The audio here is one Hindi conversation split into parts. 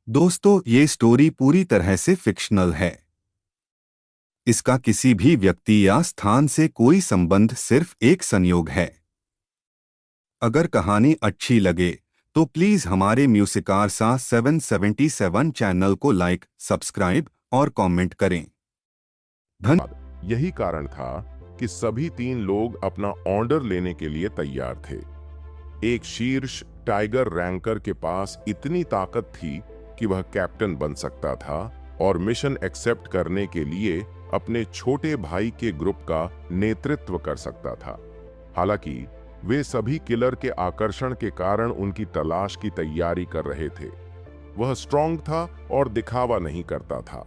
दोस्तों, ये स्टोरी पूरी तरह से फिक्शनल है। इसका किसी भी व्यक्ति या स्थान से कोई संबंध सिर्फ एक संयोग है। अगर कहानी अच्छी लगे तो प्लीज हमारे म्यूसिकारसा 777 चैनल को लाइक, सब्सक्राइब और कमेंट करें। धन यही कारण था कि सभी तीन लोग अपना ऑर्डर लेने के लिए तैयार थे। एक शीर्ष टाइगर रैंकर के पास इतनी ताकत थी कि वह कैप्टन बन सकता था और मिशन एक्सेप्ट करने के लिए अपने छोटे भाई के ग्रुप का नेतृत्व कर सकता था। हालांकि वे सभी किलर के आकर्षण के कारण उनकी तलाश की तैयारी कर रहे थे। वह स्ट्रांग था और दिखावा नहीं करता था।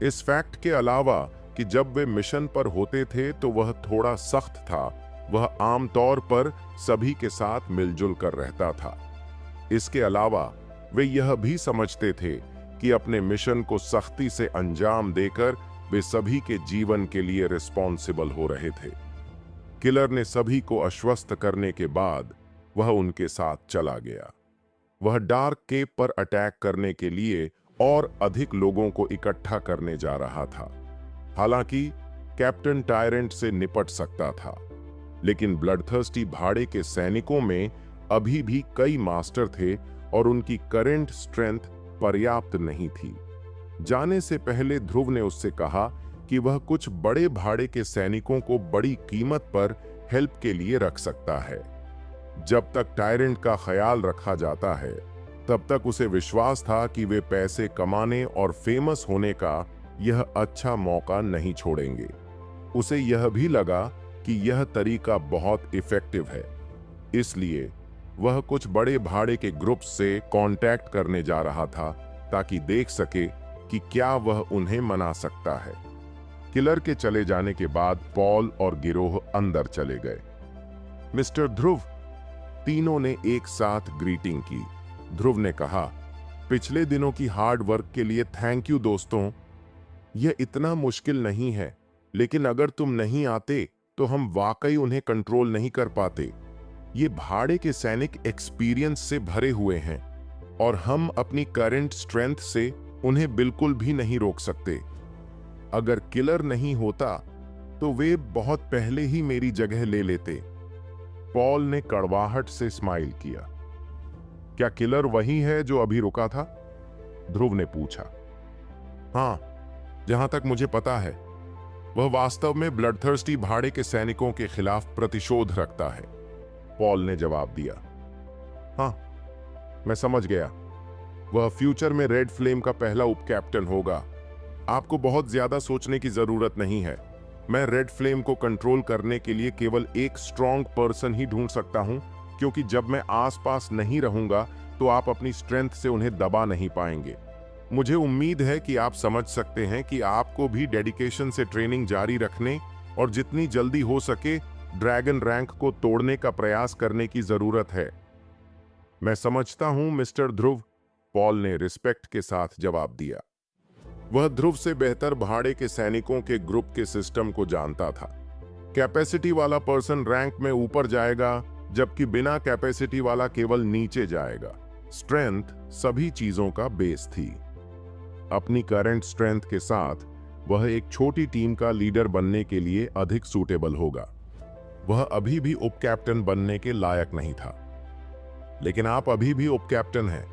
इस फैक्ट के अलावा कि जब वे मिशन पर होते थे तो वह थोड़ा सख्त था, वह आमतौर पर सभी के साथ मिलजुल कर रहता था। इसके अलावा वे यह भी समझते थे कि अपने मिशन को सख्ती से अंजाम देकर वे सभी के जीवन के लिए रिस्पॉन्सिबल हो रहे थे। किलर ने सभी को आश्वस्त करने के बाद वह उनके साथ चला गया। वह डार्क केप पर अटैक करने के लिए और अधिक लोगों को इकट्ठा करने जा रहा था। हालांकि कैप्टन टायरेंट से निपट सकता था, लेकिन ब्लडथर्स्टी भाड़े के सैनिकों में अभी भी कई मास्टर थे और उनकी करंट स्ट्रेंथ पर्याप्त नहीं थी। जाने से पहले ध्रुव ने उससे कहा कि वह कुछ बड़े भाड़े के सैनिकों को बड़ी कीमत पर हेल्प के लिए रख सकता है। जब तक टायरेंट का ख्याल रखा जाता है, तब तक उसे विश्वास था कि वे पैसे कमाने और फेमस होने का यह अच्छा मौका नहीं छोड़ेंगे। उसे यह भी लगा कि यह तरीका बहुत इफेक्टिव है, इसलिए वह कुछ बड़े भाड़े के ग्रुप से कांटेक्ट करने जा रहा था ताकि देख सके कि क्या वह उन्हें मना सकता है। किलर के चले जाने के बाद पॉल और गिरोह अंदर चले गए। मिस्टर ध्रुव, तीनों ने एक साथ ग्रीटिंग की। ध्रुव ने कहा, पिछले दिनों की हार्ड वर्क के लिए थैंक यू दोस्तों। यह इतना मुश्किल नहीं है, लेकिन अगर तुम नहीं आते तो हम वाकई उन्हें कंट्रोल नहीं कर पाते। ये भाड़े के सैनिक एक्सपीरियंस से भरे हुए हैं और हम अपनी करंट स्ट्रेंथ से उन्हें बिल्कुल भी नहीं रोक सकते। अगर किलर नहीं होता तो वे बहुत पहले ही मेरी जगह ले लेते। पॉल ने कड़वाहट से स्माइल किया। क्या किलर वही है जो अभी रुका था? ध्रुव ने पूछा। हाँ, जहां तक मुझे पता है, वह वास्तव में ब्लडथर्स्टी भाड़े के सैनिकों के खिलाफ प्रतिशोध रखता है, पॉल ने जवाब दिया। हाँ, मैं समझ गया। वह फ्यूचर में रेड फ्लेम का पहला उप कैप्टन होगा। आपको बहुत ज्यादा सोचने की जरूरत नहीं है। मैं रेड फ्लेम को कंट्रोल करने के लिए केवल एक स्ट्रॉन्ग पर्सन ही ढूंढ सकता हूं, क्योंकि जब मैं आसपास नहीं रहूंगा तो आप अपनी स्ट्रेंथ से उन्हें दबा नहीं पाएंगे। मुझे उम्मीद है कि आप समझ सकते हैं कि आपको भी डेडिकेशन से ट्रेनिंग जारी रखने और जितनी जल्दी हो सके ड्रैगन रैंक को तोड़ने का प्रयास करने की जरूरत है। मैं समझता हूं मिस्टर ध्रुव, पॉल ने रिस्पेक्ट के साथ जवाब दिया। वह ध्रुव से बेहतर भाड़े के सैनिकों के ग्रुप के सिस्टम को जानता था। कैपेसिटी वाला पर्सन रैंक में ऊपर जाएगा, जबकि बिना कैपेसिटी वाला केवल नीचे जाएगा। स्ट्रेंथ सभी चीजों का बेस थी। अपनी करंट स्ट्रेंथ के साथ वह एक छोटी टीम का लीडर बनने के लिए अधिक सूटेबल होगा। वह अभी भी उप कैप्टन बनने के लायक नहीं था, लेकिन आप अभी भी उप कैप्टन हैं।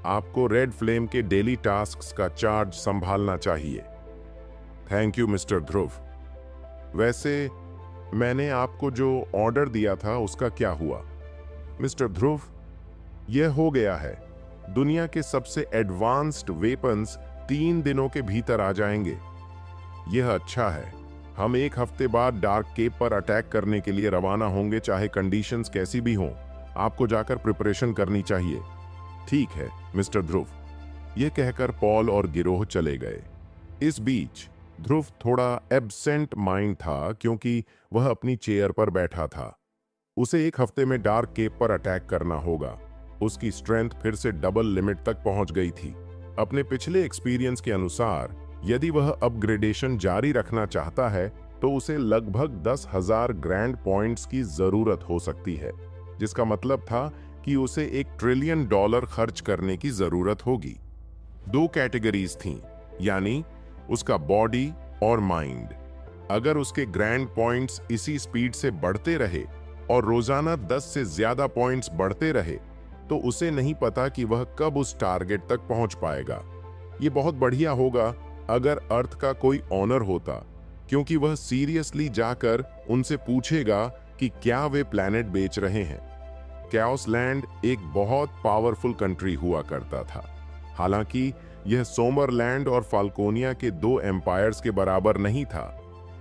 आपको रेड फ्लेम के डेली टास्क्स का चार्ज संभालना चाहिए। थैंक यू मिस्टर ध्रुव। वैसे मैंने आपको जो ऑर्डर दिया था उसका क्या हुआ? मिस्टर ध्रुव, यह हो गया है। दुनिया के सबसे एडवांस्ड वेपन्स 3 दिनों के भीतर आ जाएंगे। यह अच्छा है। हम 1 हफ्ते बाद डार्क केप पर अटैक करने के लिए रवाना होंगे, चाहे कंडीशंस कैसी भी हों। आपको जाकर प्रिपरेशन करनी चाहिए। ठीक है मिस्टर ध्रुव, यह कहकर पॉल और गिरोह चले गए। इस बीच ध्रुव थोड़ा एब्सेंट माइंड था, क्योंकि वह अपनी चेयर पर बैठा था। उसे 1 हफ्ते में डार्क केप पर अटैक करना होगा। उसकी स्ट्रेंथ फिर से डबल लिमिट तक पहुंच गई थी। अपने पिछले एक्सपीरियंस के अनुसार यदि वह अपग्रेडेशन जारी रखना चाहता है तो उसे लगभग 10,000 ग्रैंड पॉइंट्स की जरूरत हो सकती है, जिसका मतलब था कि उसे $1 ट्रिलियन खर्च करने की जरूरत होगी। दो कैटेगरीज थीं, यानी उसका बॉडी और माइंड। अगर उसके ग्रैंड पॉइंट्स इसी स्पीड से बढ़ते रहे और रोजाना 10 से ज्यादा पॉइंट्स बढ़ते रहे, तो उसे नहीं पता कि वह कब उस टारगेट तक पहुंच पाएगा। ये बहुत बढ़िया होगा अगर अर्थ का कोई ऑनर होता, क्योंकि वह सीरियसली जाकर उनसे पूछेगा कि क्या वे प्लैनेट बेच रहे हैं। कैओस लैंड एक बहुत पावरफुल कंट्री हुआ करता था। हालांकि यह सोमरलैंड और फाल्कोनिया के दो एम्पायर्स के बराबर नहीं था,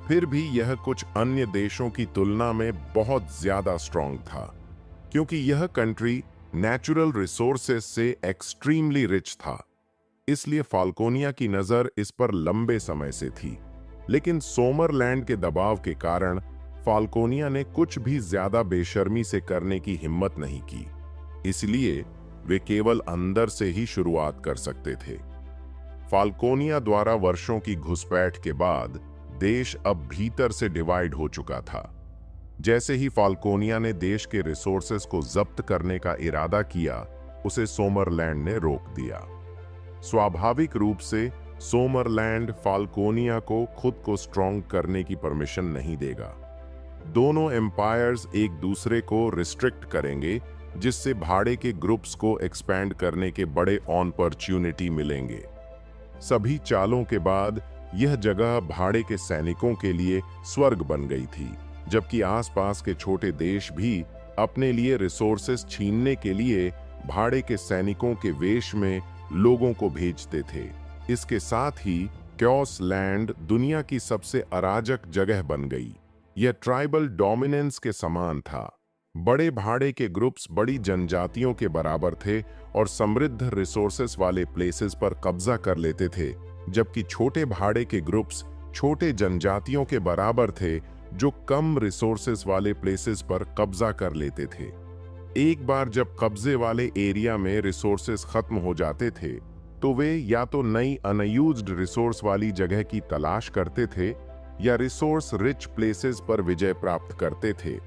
फिर भी यह कुछ अन्य देशों की तुलना में बहुत ज्यादा स्ट्रांग था, क्योंकि यह कंट्री नेचुरल रिसोर्सेस से एक्सट्रीमली रिच था। इसलिए फाल्कोनिया की नजर इस पर लंबे समय से थी। लेकिन सोमरलैंड के दबाव के कारण फाल्कोनिया ने कुछ भी ज्यादा बेशर्मी से करने की हिम्मत नहीं की। इसलिए वे केवल अंदर से ही शुरुआत कर सकते थे। फाल्कोनिया द्वारा वर्षों की घुसपैठ के बाद देश अब भीतर से डिवाइड हो चुका था। जैसे ही फाल्कोनिया ने देश के रिसोर्सेस को जब्त करने का इरादा किया, उसे सोमरलैंड ने रोक दिया। स्वाभाविक रूप से सोमरलैंड फाल्कोनिया को खुद को स्ट्रॉन्ग करने की परमिशन नहीं देगा। दोनों एम्पायर्स एक दूसरे को रिस्ट्रिक्ट करेंगे, जिससे भाड़े के ग्रुप्स को एक्सपैंड करने के बड़े अपॉर्चुनिटी मिलेंगे। सभी चालों के बाद यह जगह भाड़े के सैनिकों के लिए स्वर्ग बन गई थी, जबकि आसपास के छोटे देश भी अपने लिए रिसोर्सेस छीनने के लिए भाड़े के सैनिकों के वेश में लोगों को भेजते थे। इसके साथ ही कैओस लैंड दुनिया की सबसे अराजक जगह बन गई। यह ट्राइबल डोमिनेंस के समान था। बड़े भाड़े के ग्रुप्स बड़ी जनजातियों के बराबर थे और समृद्ध रिसोर्सेस वाले प्लेसेस पर कब्जा कर लेते थे, जबकि छोटे भाड़े के ग्रुप्स छोटे जनजातियों के बराबर थे जो कम रिसोर्सेस वाले प्लेसेस पर कब्जा कर लेते थे। एक बार जब कब्जे वाले एरिया में रिसोर्सेस खत्म हो जाते थे, तो वे या तो नई अनयूज्ड रिसोर्स वाली जगह की तलाश करते थे या रिसोर्स रिच प्लेसेस पर विजय प्राप्त करते थे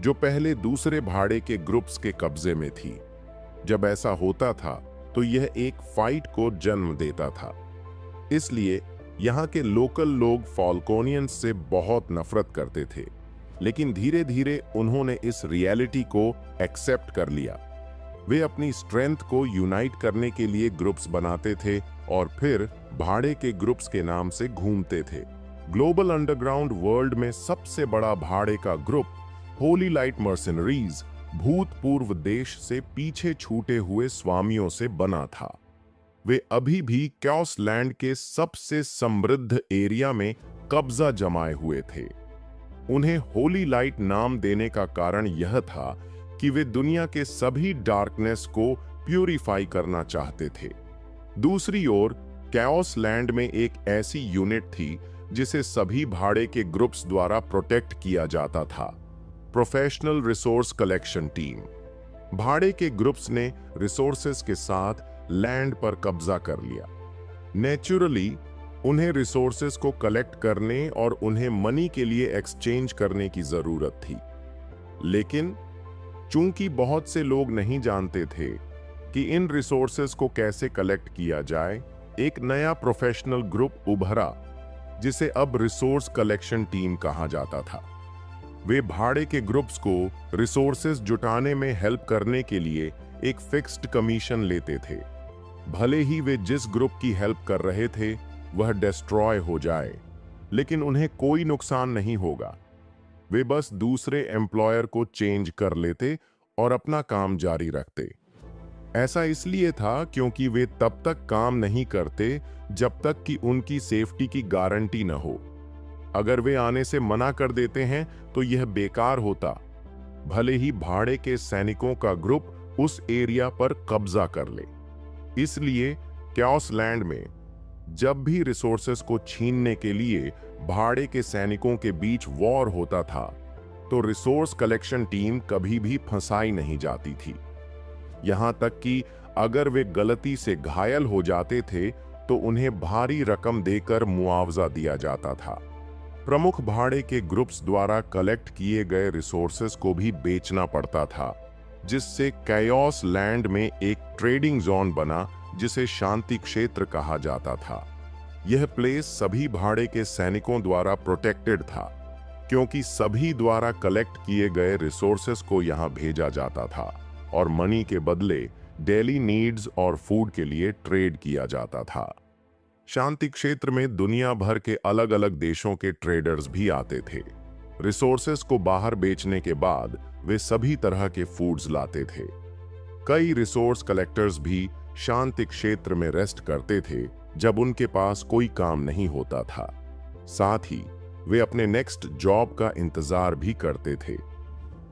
जो पहले दूसरे भाड़े के ग्रुप्स के कब्जे में थी। जब ऐसा होता था तो यह एक फाइट को जन्म देता था। इसलिए यहाँ के लोकल लोग फाल्कोनियंस से बहुत नफरत करते थे, लेकिन धीरे धीरे उन्होंने इस रियलिटी को एक्सेप्ट कर लिया। वे अपनी स्ट्रेंथ को यूनाइट करने के लिए ग्रुप्स बनाते थे और फिर भाड़े के ग्रुप्स के नाम से घूमते थे। ग्लोबल अंडरग्राउंड वर्ल्ड में सबसे बड़ा भाड़े का ग्रुप होली लाइट मर्सिनरीज भूतपूर्व देश से पीछे छूटे हुए स्वामियों से बना था। वे अभी भी कैओस लैंड के सबसे समृद्ध एरिया में कब्जा जमाए हुए थे। उन्हें होली लाइट नाम देने का कारण यह था कि वे दुनिया के सभी डार्कनेस को प्यूरिफाई करना चाहते थे। दूसरी ओर कैओस लैंड में एक ऐसी यूनिट थी जिसे सभी भाड़े के ग्रुप्स द्वारा प्रोटेक्ट किया जाता था, प्रोफेशनल रिसोर्स कलेक्शन टीम। भाड़े के ग्रुप्स ने रिसोर्सेस के साथ लैंड पर कब्जा कर लिया। नेचुरली उन्हें रिसोर्सेस को कलेक्ट करने और उन्हें मनी के लिए एक्सचेंज करने की जरूरत थी। लेकिन चूंकि बहुत से लोग नहीं जानते थे कि इन रिसोर्सेस को कैसे कलेक्ट किया जाए, एक नया प्रोफेशनल ग्रुप उभरा जिसे अब रिसोर्स कलेक्शन टीम कहा जाता था। वे भाड़े के ग्रुप्स को रिसोर्सेस जुटाने में हेल्प करने के लिए एक फिक्स्ड कमीशन लेते थे। भले ही वे जिस ग्रुप की हेल्प कर रहे थे वह डिस्ट्रॉय हो जाए, लेकिन उन्हें कोई नुकसान नहीं होगा। वे बस दूसरे एम्प्लॉयर को चेंज कर लेते और अपना काम जारी रखते। ऐसा इसलिए था क्योंकि वे तब तक काम नहीं करते जब तक कि उनकी सेफ्टी की गारंटी न हो। अगर वे आने से मना कर देते हैं तो यह बेकार होता, भले ही भाड़े के सैनिकों का ग्रुप उस एरिया पर कब्जा कर ले। इसलिए कैओस लैंड में जब भी रिसोर्सेस को छीनने के लिए भाड़े के सैनिकों के बीच वॉर होता था, तो रिसोर्स कलेक्शन टीम कभी भी फंसाई नहीं जाती थी। यहां तक कि अगर वे गलती से घायल हो जाते थे तो उन्हें भारी रकम देकर मुआवजा दिया जाता था। प्रमुख भाड़े के ग्रुप्स द्वारा कलेक्ट किए गए रिसोर्सेस को भी बेचना पड़ता था, जिससे कैओस लैंड में एक ट्रेडिंग जोन बना जिसे शांति क्षेत्र कहा जाता था। यह प्लेस सभी भाड़े के सैनिकों द्वारा प्रोटेक्टेड था, क्योंकि सभी द्वारा कलेक्ट किए गए रिसोर्सेस को यहां भेजा जाता था और मनी के बदले डेली नीड्स और फूड के लिए ट्रेड किया जाता था। शांति क्षेत्र में दुनिया भर के अलग अलग देशों के ट्रेडर्स भी आते थे। रिसोर्सेस को बाहर बेचने के बाद वे सभी तरह के फूड्स लाते थे। कई रिसोर्स कलेक्टर्स भी शांति क्षेत्र में रेस्ट करते थे जब उनके पास कोई काम नहीं होता था। साथ ही वे अपने नेक्स्ट जॉब का इंतजार भी करते थे।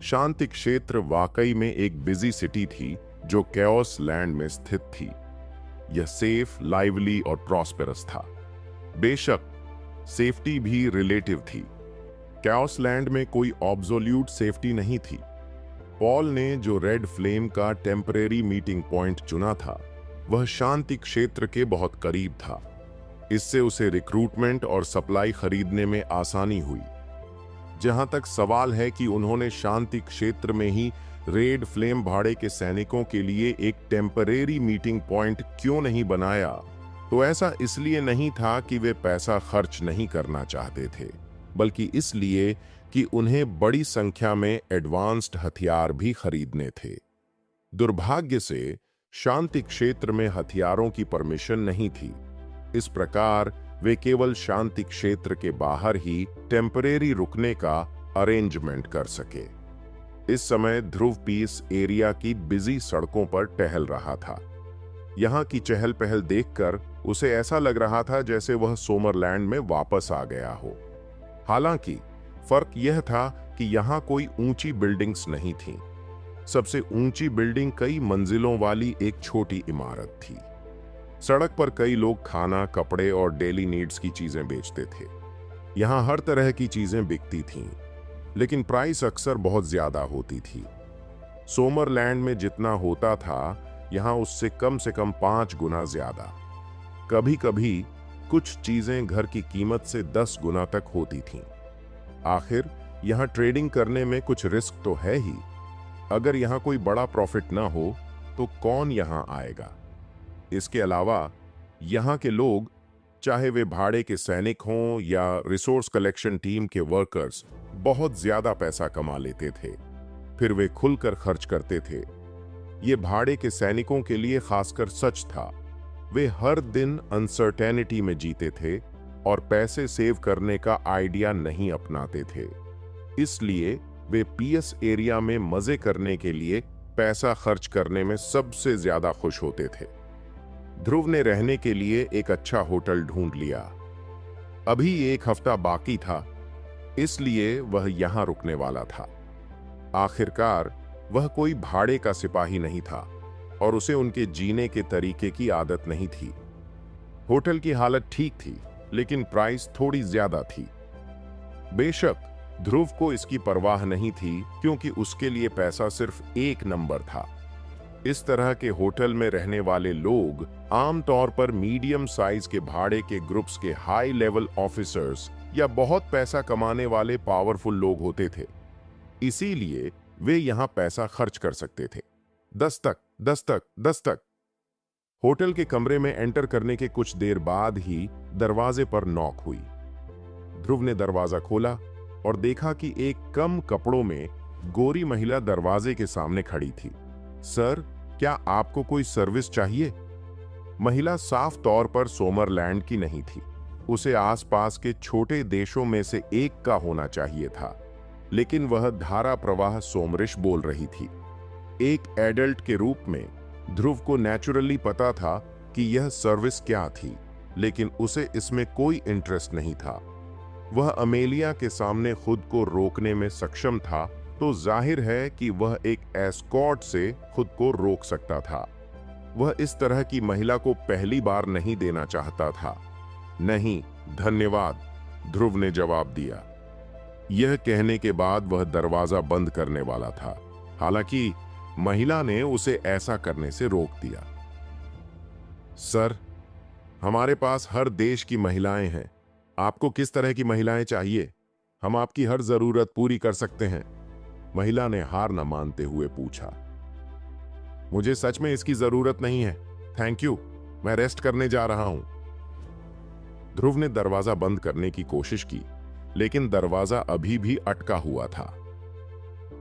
शांति क्षेत्र वाकई में एक बिजी सिटी थी जो कैओस लैंड में स्थित थी। यह सेफ, लाइवली और प्रॉस्पेरस था। बेशक सेफ्टी भी रिलेटिव थी। कैओस लैंड में कोई ऑब्सोल्यूट सेफ्टी नहीं थी। पॉल ने जो रेड फ्लेम का टेम्परेरी मीटिंग पॉइंट चुना था, वह शांति क्षेत्र के बहुत करीब था। इससे उसे रिक्रूटमेंट और सप्लाई खरीदने में आसानी हुई। जहां तक सवाल है कि उन्होंने शांति क्षेत्र में ही रेड फ्लेम भाड़े के सैनिकों के लिए एक टेम्परेरी मीटिंग पॉइंट क्यों नहीं बनाया, तो ऐसा इसलिए नहीं था कि वे पैसा खर्च नहीं करना चाहते थे, बल्कि इसलिए कि उन्हें बड़ी संख्या में एडवांस्ड हथियार भी खरीदने थे। दुर्भाग्य से शांति क्षेत्र में हथियारों की परमिशन नहीं थी। इस प्रकार वे केवल शांति क्षेत्र के बाहर ही टेम्परेरी रुकने का अरेंजमेंट कर सके। इस समय ध्रुव पीस एरिया की बिजी सड़कों पर टहल रहा था। यहाँ की चहल पहल देखकर उसे ऐसा लग रहा था जैसे वह सोमरलैंड में वापस आ गया हो। हालांकि फर्क यह था कि यहाँ कोई ऊंची बिल्डिंग्स नहीं थीं। सबसे ऊंची बिल्डिंग कई मंजिलों वाली एक छोटी इमारत थी। सड़क पर कई लोग खाना, कपड़े और डेली नीड्स की चीजें बेचते थे। यहाँ हर तरह की चीजें बिकती थीं, लेकिन प्राइस अक्सर बहुत ज्यादा होती थी। सोमरलैंड में जितना होता था, यहाँ उससे कम से कम 5 गुना ज्यादा। कभी कभी कुछ चीजें घर की कीमत से 10 गुना तक होती थीं। आखिर यहाँ ट्रेडिंग करने में कुछ रिस्क तो है ही। अगर यहाँ कोई बड़ा प्रॉफिट ना हो तो कौन यहाँ आएगा। इसके अलावा यहाँ के लोग, चाहे वे भाड़े के सैनिक हों या रिसोर्स कलेक्शन टीम के वर्कर्स, बहुत ज्यादा पैसा कमा लेते थे। फिर वे खुलकर खर्च करते थे। ये भाड़े के सैनिकों के लिए खासकर सच था। वे हर दिन अनसर्टेनिटी में जीते थे और पैसे सेव करने का आइडिया नहीं अपनाते थे। इसलिए वे पीएस एरिया में मजे करने के लिए पैसा खर्च करने में सबसे ज्यादा खुश होते थे। ध्रुव ने रहने के लिए एक अच्छा होटल ढूंढ लिया। अभी 1 हफ्ता बाकी था, इसलिए वह यहां रुकने वाला था। आखिरकार वह कोई भाड़े का सिपाही नहीं था और उसे उनके जीने के तरीके की आदत नहीं थी। होटल की हालत ठीक थी, लेकिन प्राइस थोड़ी ज्यादा थी। बेशक ध्रुव को इसकी परवाह नहीं थी, क्योंकि उसके लिए पैसा सिर्फ 1 नंबर था। इस तरह के होटल में रहने वाले लोग आमतौर पर मीडियम साइज के भाड़े के ग्रुप्स के हाई लेवल ऑफिसर्स या बहुत पैसा कमाने वाले पावरफुल लोग होते थे। इसीलिए वे यहां पैसा खर्च कर सकते थे। दस्तक, दस्तक, दस्तक। होटल के कमरे में एंटर करने के कुछ देर बाद ही दरवाजे पर नॉक हुई। ध्रुव ने दरवाजा खोला और देखा कि एक कम कपड़ों में गोरी महिला दरवाजे के सामने खड़ी थी। सर, क्या आपको कोई सर्विस चाहिए? महिला साफ तौर पर सोमरलैंड की नहीं थी। उसे आसपास के छोटे देशों में से एक का होना चाहिए था, लेकिन वह धारा प्रवाह सोमरिश बोल रही थी। एक एडल्ट के रूप में ध्रुव को नेचुरली पता था कि यह सर्विस क्या थी, लेकिन उसे इसमें कोई इंटरेस्ट नहीं था। वह अमेलिया के सामने खुद को रोकने में सक्षम था, तो जाहिर है कि वह एक एस्कॉर्ट से खुद को रोक सकता था। वह इस तरह की महिला को पहली बार नहीं देना चाहता था। नहीं, धन्यवाद, ध्रुव ने जवाब दिया। यह कहने के बाद वह दरवाजा बंद करने वाला था। हालांकि महिला ने उसे ऐसा करने से रोक दिया। सर, हमारे पास हर देश की महिलाएं हैं। आपको किस तरह की महिलाएं चाहिए? हम आपकी हर जरूरत पूरी कर सकते हैं, महिला ने हार न मानते हुए पूछा। मुझे सच में इसकी जरूरत नहीं है, थैंक यू, मैं रेस्ट करने जा रहा हूं। ध्रुव ने दरवाजा बंद करने की कोशिश की, लेकिन दरवाजा अभी भी अटका हुआ था।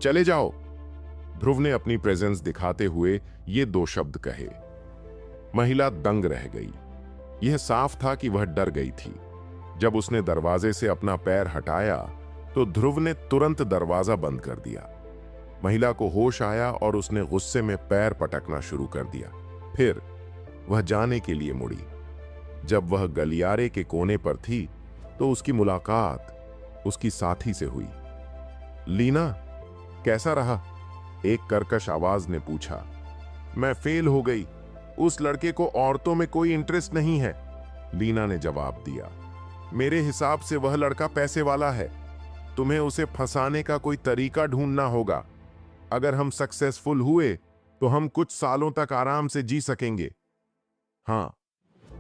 चले जाओ, ध्रुव ने अपनी प्रेजेंस दिखाते हुए ये दो शब्द कहे। महिला दंग रह गई। यह साफ था कि वह डर गई थी। जब उसने दरवाजे से अपना पैर हटाया तो ध्रुव ने तुरंत दरवाजा बंद कर दिया। महिला को होश आया और उसने गुस्से में पैर पटकना शुरू कर दिया। फिर वह जाने के लिए मुड़ी। जब वह गलियारे के कोने पर थी तो उसकी मुलाकात उसकी साथी से हुई। लीना, कैसा रहा? एक कर्कश आवाज ने पूछा। मैं फेल हो गई। उस लड़के को औरतों में कोई इंटरेस्ट नहीं है, लीना ने जवाब दिया। मेरे हिसाब से वह लड़का पैसे वाला है। तुम्हें उसे फंसाने का कोई तरीका ढूंढना होगा। अगर हम सक्सेसफुल हुए तो हम कुछ सालों तक आराम से जी सकेंगे। हाँ,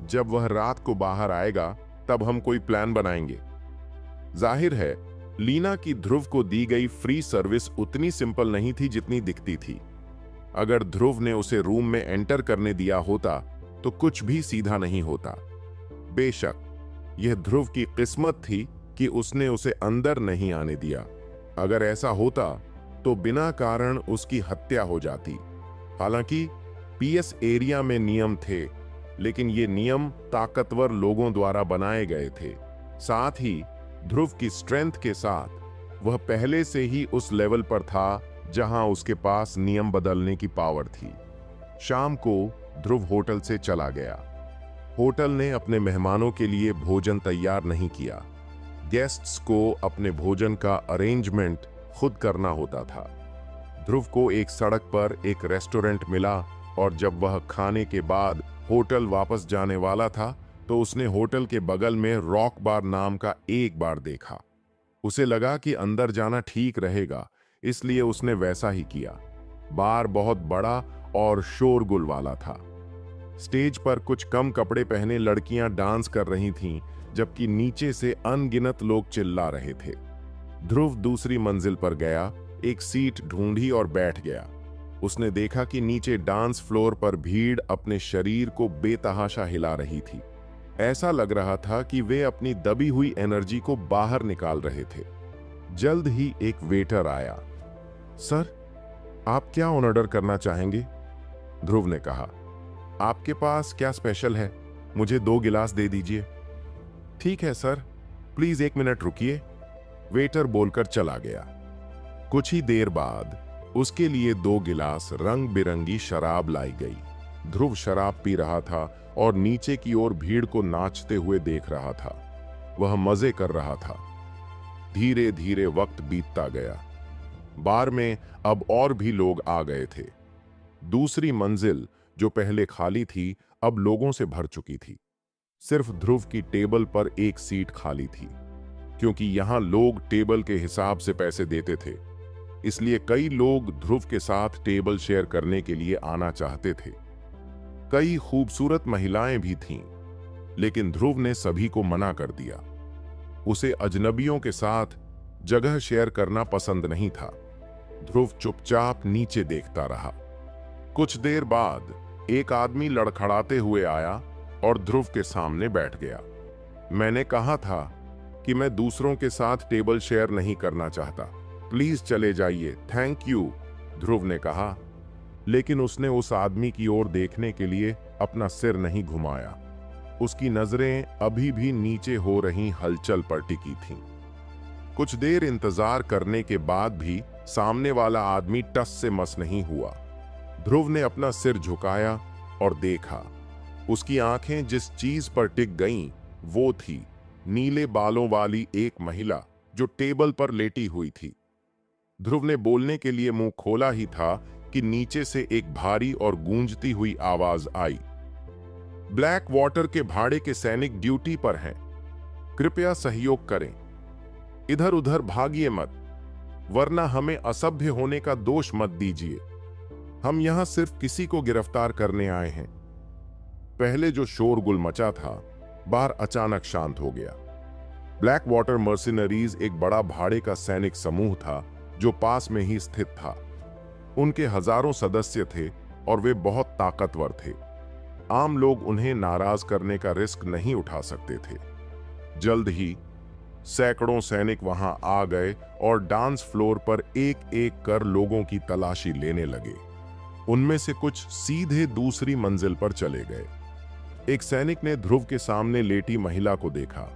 जब वह रात को बाहर आएगा तब हम कोई प्लान बनाएंगे। जाहिर है, लीना की ध्रुव को दी गई फ्री सर्विस उतनी सिंपल नहीं थी जितनी दिखती थी। अगर ध्रुव ने उसे रूम में एंटर करने दिया होता तो कुछ भी सीधा नहीं होता। बेशक यह ध्रुव की किस्मत थी कि उसने उसे अंदर नहीं आने दिया। अगर ऐसा होता तो बिना कारण उसकी हत्या हो जाती। हालांकि पीएस एरिया में नियम थे, लेकिन ये नियम ताकतवर लोगों द्वारा बनाए गए थे। साथ ही ध्रुव की स्ट्रेंथ के साथ वह पहले से ही उस लेवल पर था जहां उसके पास नियम बदलने की पावर थी। शाम को ध्रुव होटल से चला गया। होटल ने अपने मेहमानों के लिए भोजन तैयार नहीं किया। गेस्ट्स को अपने भोजन का अरेंजमेंट खुद करना होता था। ध्रुव को एक सड़क पर एक रेस्टोरेंट मिला और जब वह खाने के बाद होटल वापस जाने वाला था तो उसने होटल के बगल में रॉक बार नाम का एक बार देखा। उसे लगा कि अंदर जाना ठीक रहेगा, इसलिए उसने वैसा ही किया। बार बहुत बड़ा और शोरगुल वाला था। स्टेज पर कुछ कम कपड़े पहने लड़कियां डांस कर रही थीं, जबकि नीचे से अनगिनत लोग चिल्ला रहे थे। ध्रुव दूसरी मंजिल पर गया, एक सीट ढूंढी और बैठ गया। उसने देखा कि नीचे डांस फ्लोर पर भीड़ अपने शरीर को बेतहाशा हिला रही थी। ऐसा लग रहा था कि वे अपनी दबी हुई एनर्जी को बाहर निकाल रहे थे। जल्द ही एक वेटर आया। सर, आप क्या ऑर्डर करना चाहेंगे? ध्रुव ने कहा। आपके पास क्या स्पेशल है? मुझे 2 गिलास दे दीजिए। ठीक है सर, प्लीज 1 मिनट रुकिए, वेटर बोलकर चला गया। कुछ ही देर बाद उसके लिए 2 गिलास रंग बिरंगी शराब लाई गई। ध्रुव शराब पी रहा था और नीचे की ओर भीड़ को नाचते हुए देख रहा था। वह मजे कर रहा था। धीरे धीरे वक्त बीतता गया। बार में अब और भी लोग आ गए थे। दूसरी मंजिल जो पहले खाली थी अब लोगों से भर चुकी थी। सिर्फ ध्रुव की टेबल पर एक सीट खाली थी। क्योंकि यहां लोग टेबल के हिसाब से पैसे देते थे, इसलिए कई लोग ध्रुव के साथ टेबल शेयर करने के लिए आना चाहते थे। कई खूबसूरत महिलाएं भी थीं, लेकिन ध्रुव ने सभी को मना कर दिया। उसे अजनबियों के साथ जगह शेयर करना पसंद नहीं था। ध्रुव चुपचाप नीचे देखता रहा। कुछ देर बाद एक आदमी लड़खड़ाते हुए आया और ध्रुव के सामने बैठ गया। मैंने कहा था कि मैं दूसरों के साथ टेबल शेयर नहीं करना चाहता। प्लीज चले जाइए, थैंक यू, ध्रुव ने कहा। लेकिन उसने उस आदमी की ओर देखने के लिए अपना सिर नहीं घुमाया। उसकी नजरें अभी भी नीचे हो रही हलचल पर टिकी थीं। कुछ देर इंतजार करने के बाद भी सामने वाला आदमी टस से मस नहीं हुआ। ध्रुव ने अपना सिर झुकाया और देखा। उसकी आंखें जिस चीज पर टिक गईं, वो थी नीले बालों वाली एक महिला जो टेबल पर लेटी हुई थी। ध्रुव ने बोलने के लिए मुंह खोला ही था कि नीचे से एक भारी और गूंजती हुई आवाज आई। ब्लैक वाटर के भाड़े के सैनिक ड्यूटी पर हैं। कृपया सहयोग करें। इधर उधर भागिए मत, वरना हमें असभ्य होने का दोष मत दीजिए। हम यहां सिर्फ किसी को गिरफ्तार करने आए हैं। पहले जो शोरगुल मचा था, बाहर अचानक शांत हो गया। ब्लैक वाटर मर्सिनरीज एक बड़ा भाड़े का सैनिक समूह था जो पास में ही स्थित था। उनके हजारों सदस्य थे और वे बहुत ताकतवर थे। आम लोग उन्हें नाराज करने का रिस्क नहीं उठा सकते थे। जल्द ही सैकड़ों सैनिक वहां आ गए और डांस फ्लोर पर एक एक कर लोगों की तलाशी लेने लगे। उनमें से कुछ सीधे दूसरी मंजिल पर चले गए। एक सैनिक ने ध्रुव के सामने लेटी महिला को देखा।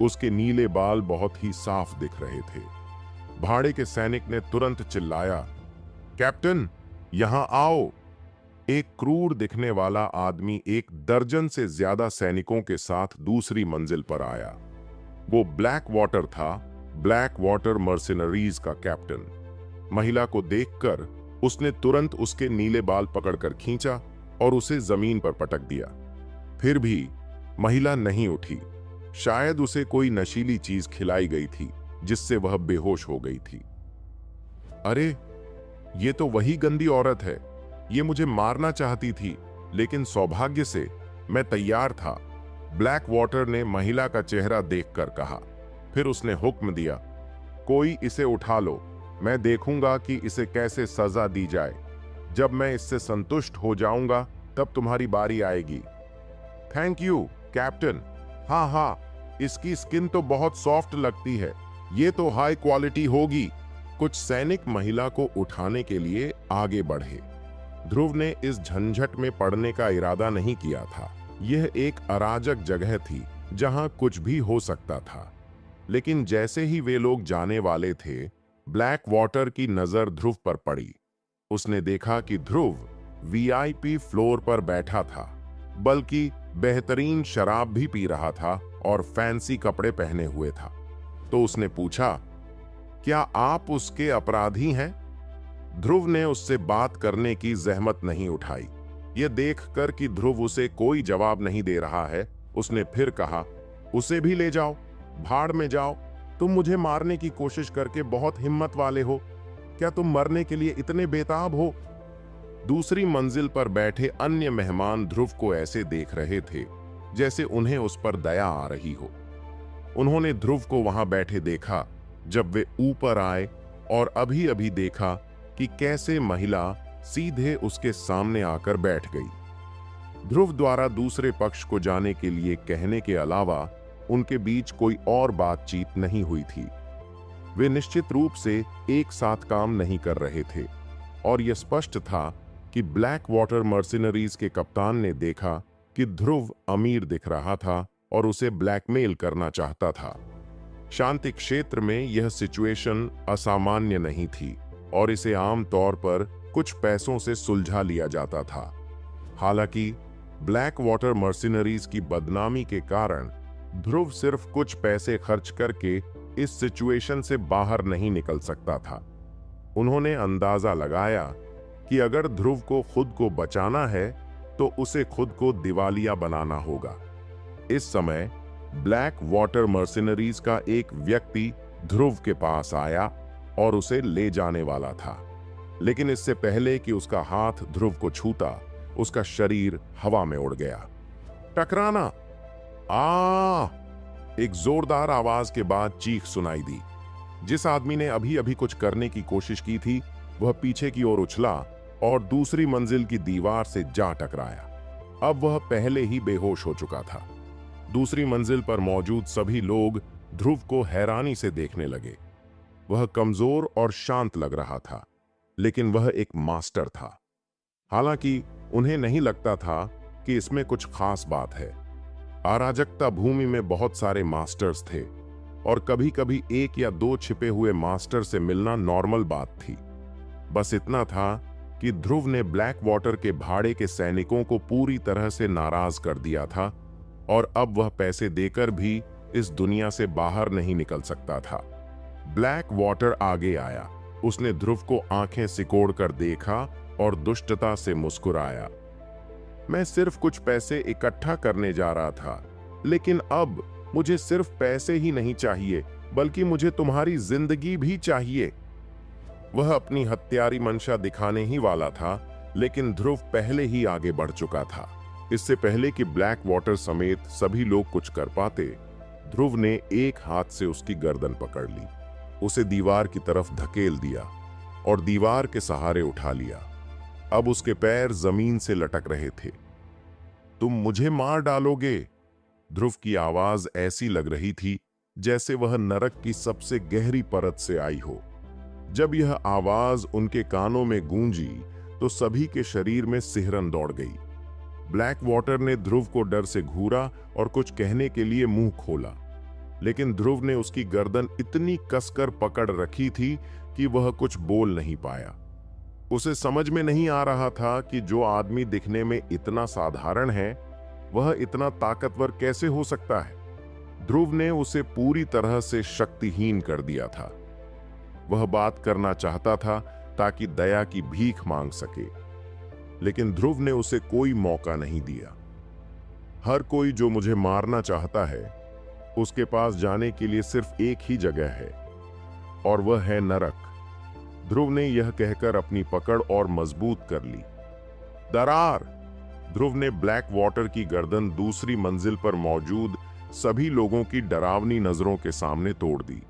उसके नीले बाल बहुत ही साफ दिख रहे थे। भाड़े के सैनिक ने तुरंत चिल्लाया, कैप्टन, यहां आओ। एक क्रूर दिखने वाला आदमी एक दर्जन से ज्यादा सैनिकों के साथ दूसरी मंजिल पर आया। वो ब्लैक वाटर था, ब्लैक वाटर मर्सिनरीज का कैप्टन। महिला को देखकर उसने तुरंत उसके नीले बाल पकड़कर खींचा और उसे जमीन पर पटक दिया। फिर भी महिला नहीं उठी। शायद उसे कोई नशीली चीज खिलाई गई थी जिससे वह बेहोश हो गई थी। अरे, ये तो वही गंदी औरत है। ये मुझे मारना चाहती थी, लेकिन सौभाग्य से मैं तैयार था, ब्लैक वाटर ने महिला का चेहरा देखकर कहा। फिर उसने हुक्म दिया, कोई इसे उठा लो। मैं देखूंगा कि इसे कैसे सजा दी जाए। जब मैं इससे संतुष्ट हो जाऊंगा तब तुम्हारी बारी आएगी। Thank you captain. हाँ हाँ, इसकी स्किन तो बहुत सॉफ्ट लगती है। ये तो हाई क्वालिटी होगी। कुछ सैनिक महिला को उठाने के लिए आगे बढ़े। ध्रुव ने इस झंझट में पड़ने का इरादा नहीं किया था। यह एक अराजक जगह थी जहां कुछ भी हो सकता था। लेकिन जैसे ही वे लोग जाने वाले थे, ब्लैक वाटर की नजर ध्रुव पर पड़ी। उसने देखा कि ध्रुव वीआईपी फ्लोर पर बैठा था, बल्कि बेहतरीन शराब भी पी रहा था और फैंसी कपड़े पहने हुए था। तो उसने पूछा, क्या आप उसके अपराधी हैं? ध्रुव ने उससे बात करने की जहमत नहीं उठाई। यह देखकर कि ध्रुव उसे कोई जवाब नहीं दे रहा है, उसने फिर कहा, उसे भी ले जाओ, भाड़ में जाओ। तुम मुझे मारने की कोशिश करके बहुत हिम्मत वाले हो। क्या तुम मरने के लिए इतने बेताब हो? दूसरी मंजिल पर बैठे अन्य मेहमान ध्रुव को ऐसे देख रहे थे जैसे उन्हें उस पर दया आ रही हो। उन्होंने ध्रुव को वहां बैठे देखा जब वे ऊपर आए, और अभी अभी देखा कि कैसे महिला सीधे उसके सामने आकर बैठ गई। ध्रुव द्वारा दूसरे पक्ष को जाने के लिए कहने के अलावा उनके बीच कोई और बातचीत नहीं हुई थी। वे निश्चित रूप से एक साथ काम नहीं कर रहे थे, और यह स्पष्ट था कि ब्लैक वाटर मर्सिनरीज के कप्तान ने देखा कि ध्रुव अमीर दिख रहा था और उसे ब्लैकमेल करना चाहता था। शांति क्षेत्र में यह सिचुएशन असामान्य नहीं थी और इसे आम तौर पर कुछ पैसों से सुलझा लिया जाता था। हालांकि ब्लैक वाटर मर्सिनरीज की बदनामी के कारण ध्रुव सिर्फ कुछ पैसे खर्च करके इस सिचुएशन से बाहर नहीं निकल सकता था। उन्होंने अंदाजा लगाया कि अगर ध्रुव को खुद को बचाना है तो उसे खुद को दिवालिया बनाना होगा। इस समय ब्लैक वाटर मर्सिनरीज का एक व्यक्ति ध्रुव के पास आया और उसे ले जाने वाला था, लेकिन इससे पहले कि उसका हाथ ध्रुव को छूता, उसका शरीर हवा में उड़ गया। टकराना! एक जोरदार आवाज के बाद चीख सुनाई दी। जिस आदमी ने अभी अभी कुछ करने की कोशिश की थी, वह पीछे की ओर उछला और दूसरी मंजिल की दीवार से जा टकराया। अब वह पहले ही बेहोश हो चुका था। दूसरी मंजिल पर मौजूद सभी लोग ध्रुव को हैरानी से देखने लगे। वह कमजोर और शांत लग रहा था, लेकिन वह एक मास्टर था। हालांकि उन्हें नहीं लगता था कि इसमें कुछ खास बात है। अराजकता भूमि में बहुत सारे मास्टर्स थे और कभी कभी एक या दो छिपे हुए मास्टर से मिलना नॉर्मल बात थी। बस इतना था कि ध्रुव ने ब्लैक वाटर के भाड़े के सैनिकों को पूरी तरह से नाराज कर दिया था और अब वह पैसे देकर भी इस दुनिया से बाहर नहीं निकल सकता था। ब्लैक वाटर आगे आया। उसने ध्रुव को आंखें सिकोड़कर देखा और दुष्टता से मुस्कुराया। मैं सिर्फ कुछ पैसे इकट्ठा करने जा रहा था, लेकिन अब मुझे सिर्फ पैसे ही नहीं चाहिए, बल्कि मुझे तुम्हारी जिंदगी भी चाहिए। वह अपनी हत्यारी मंशा दिखाने ही वाला था, लेकिन ध्रुव पहले ही आगे बढ़ चुका था। इससे पहले कि ब्लैक वाटर समेत सभी लोग कुछ कर पाते, ध्रुव ने एक हाथ से उसकी गर्दन पकड़ ली, उसे दीवार की तरफ धकेल दिया और दीवार के सहारे उठा लिया। अब उसके पैर जमीन से लटक रहे थे। तुम मुझे मार डालोगे। ध्रुव की आवाज ऐसी लग रही थी जैसे वह नरक की सबसे गहरी परत से आई हो। जब यह आवाज उनके कानों में गूंजी तो सभी के शरीर में सिहरन दौड़ गई। ब्लैक वाटर ने ध्रुव को डर से घूरा और कुछ कहने के लिए मुंह खोला, लेकिन ध्रुव ने उसकी गर्दन इतनी कसकर पकड़ रखी थी कि वह कुछ बोल नहीं पाया। उसे समझ में नहीं आ रहा था कि जो आदमी दिखने में इतना साधारण है वह इतना ताकतवर कैसे हो सकता है। ध्रुव ने उसे पूरी तरह से शक्तिहीन कर दिया था। वह बात करना चाहता था ताकि दया की भीख मांग सके, लेकिन ध्रुव ने उसे कोई मौका नहीं दिया। हर कोई जो मुझे मारना चाहता है उसके पास जाने के लिए सिर्फ एक ही जगह है, और वह है नरक। ध्रुव ने यह कहकर अपनी पकड़ और मजबूत कर ली। दरार! ध्रुव ने ब्लैक वाटर की गर्दन दूसरी मंजिल पर मौजूद सभी लोगों की डरावनी नजरों के सामने तोड़ दी।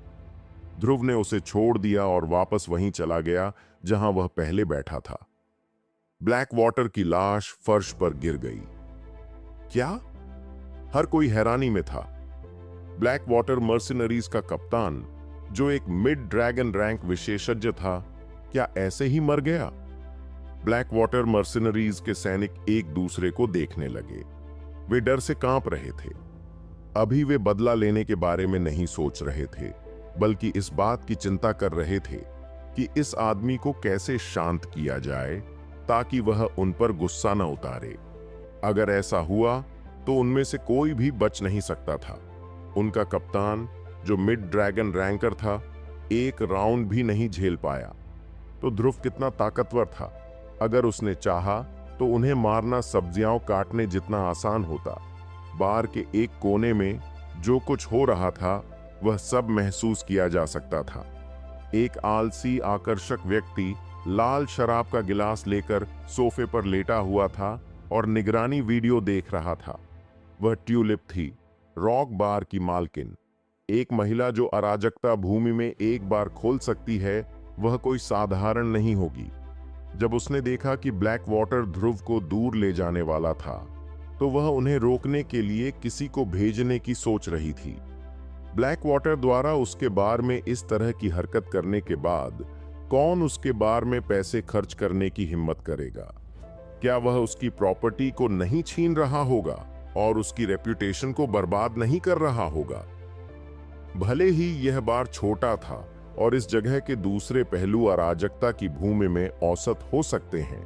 ध्रुव ने उसे छोड़ दिया और वापस वहीं चला गया जहां वह पहले बैठा था। ब्लैक वाटर की लाश फर्श पर गिर गई। क्या? हर कोई हैरानी में था। ब्लैक वाटर मर्सिनरीज का कप्तान, जो एक मिड ड्रैगन रैंक विशेषज्ञ था, क्या ऐसे ही मर गया? ब्लैक वाटर मर्सिनरीज के सैनिक एक दूसरे को देखने लगे। वे डर से कांप रहे थे। अभी वे बदला लेने के बारे में नहीं सोच रहे थे, बल्कि इस बात की चिंता कर रहे थे कि इस आदमी को कैसे शांत किया जाए ताकि वह उन पर गुस्सा न उतारे। अगर ऐसा हुआ तो उनमें से कोई भी बच नहीं सकता था। उनका कप्तान, जो मिड ड्रैगन रैंकर था, एक राउंड भी नहीं झेल पाया। तो ध्रुव कितना ताकतवर था। अगर उसने चाहा तो उन्हें मारना सब्जियां काटने जितना आसान होता। बार के एक कोने में जो कुछ हो रहा था वह सब महसूस किया जा सकता था। एक आलसी आकर्षक व्यक्ति लाल शराब का गिलास लेकर सोफे पर लेटा हुआ था और निगरानी वीडियो देख रहा था। वह ट्यूलिप थी, रॉक बार की मालकिन। एक महिला जो अराजकता भूमि में एक बार खोल सकती है, वह कोई साधारण नहीं होगी। जब उसने देखा कि ब्लैक वाटर ध्रुव को दूर ले जाने वाला था, तो वह उन्हें रोकने के लिए किसी को भेजने की सोच रही थी। ब्लैक वाटर द्वारा उसके बार में इस तरह की हरकत करने के बाद कौन उसके बार में पैसे खर्च करने की हिम्मत करेगा? क्या वह उसकी प्रॉपर्टी को नहीं छीन रहा होगा और उसकी रेप्यूटेशन को बर्बाद नहीं कर रहा होगा? भले ही यह बार छोटा था और इस जगह के दूसरे पहलू अराजकता की भूमि में औसत हो सकते हैं,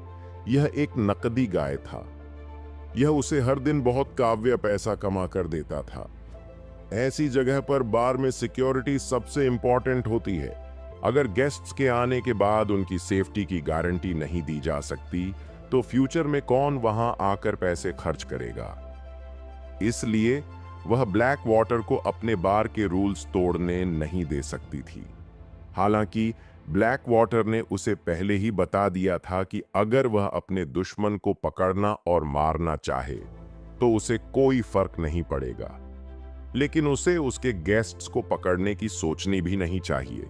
यह एक नकदी गाय था। यह उसे हर दिन बहुत काव्य पैसा कमा कर देता था। ऐसी जगह पर बार में सिक्योरिटी सबसे इंपॉर्टेंट होती है। अगर गेस्ट्स के आने के बाद उनकी सेफ्टी की गारंटी नहीं दी जा सकती, तो फ्यूचर में कौन वहां आकर पैसे खर्च करेगा? इसलिए वह ब्लैक वाटर को अपने बार के रूल्स तोड़ने नहीं दे सकती थी। हालांकि ब्लैक वाटर ने उसे पहले ही बता दिया था कि अगर वह अपने दुश्मन को पकड़ना और मारना चाहे तो उसे कोई फर्क नहीं पड़ेगा, लेकिन उसे उसके गेस्ट्स को पकड़ने की सोचनी भी नहीं चाहिए।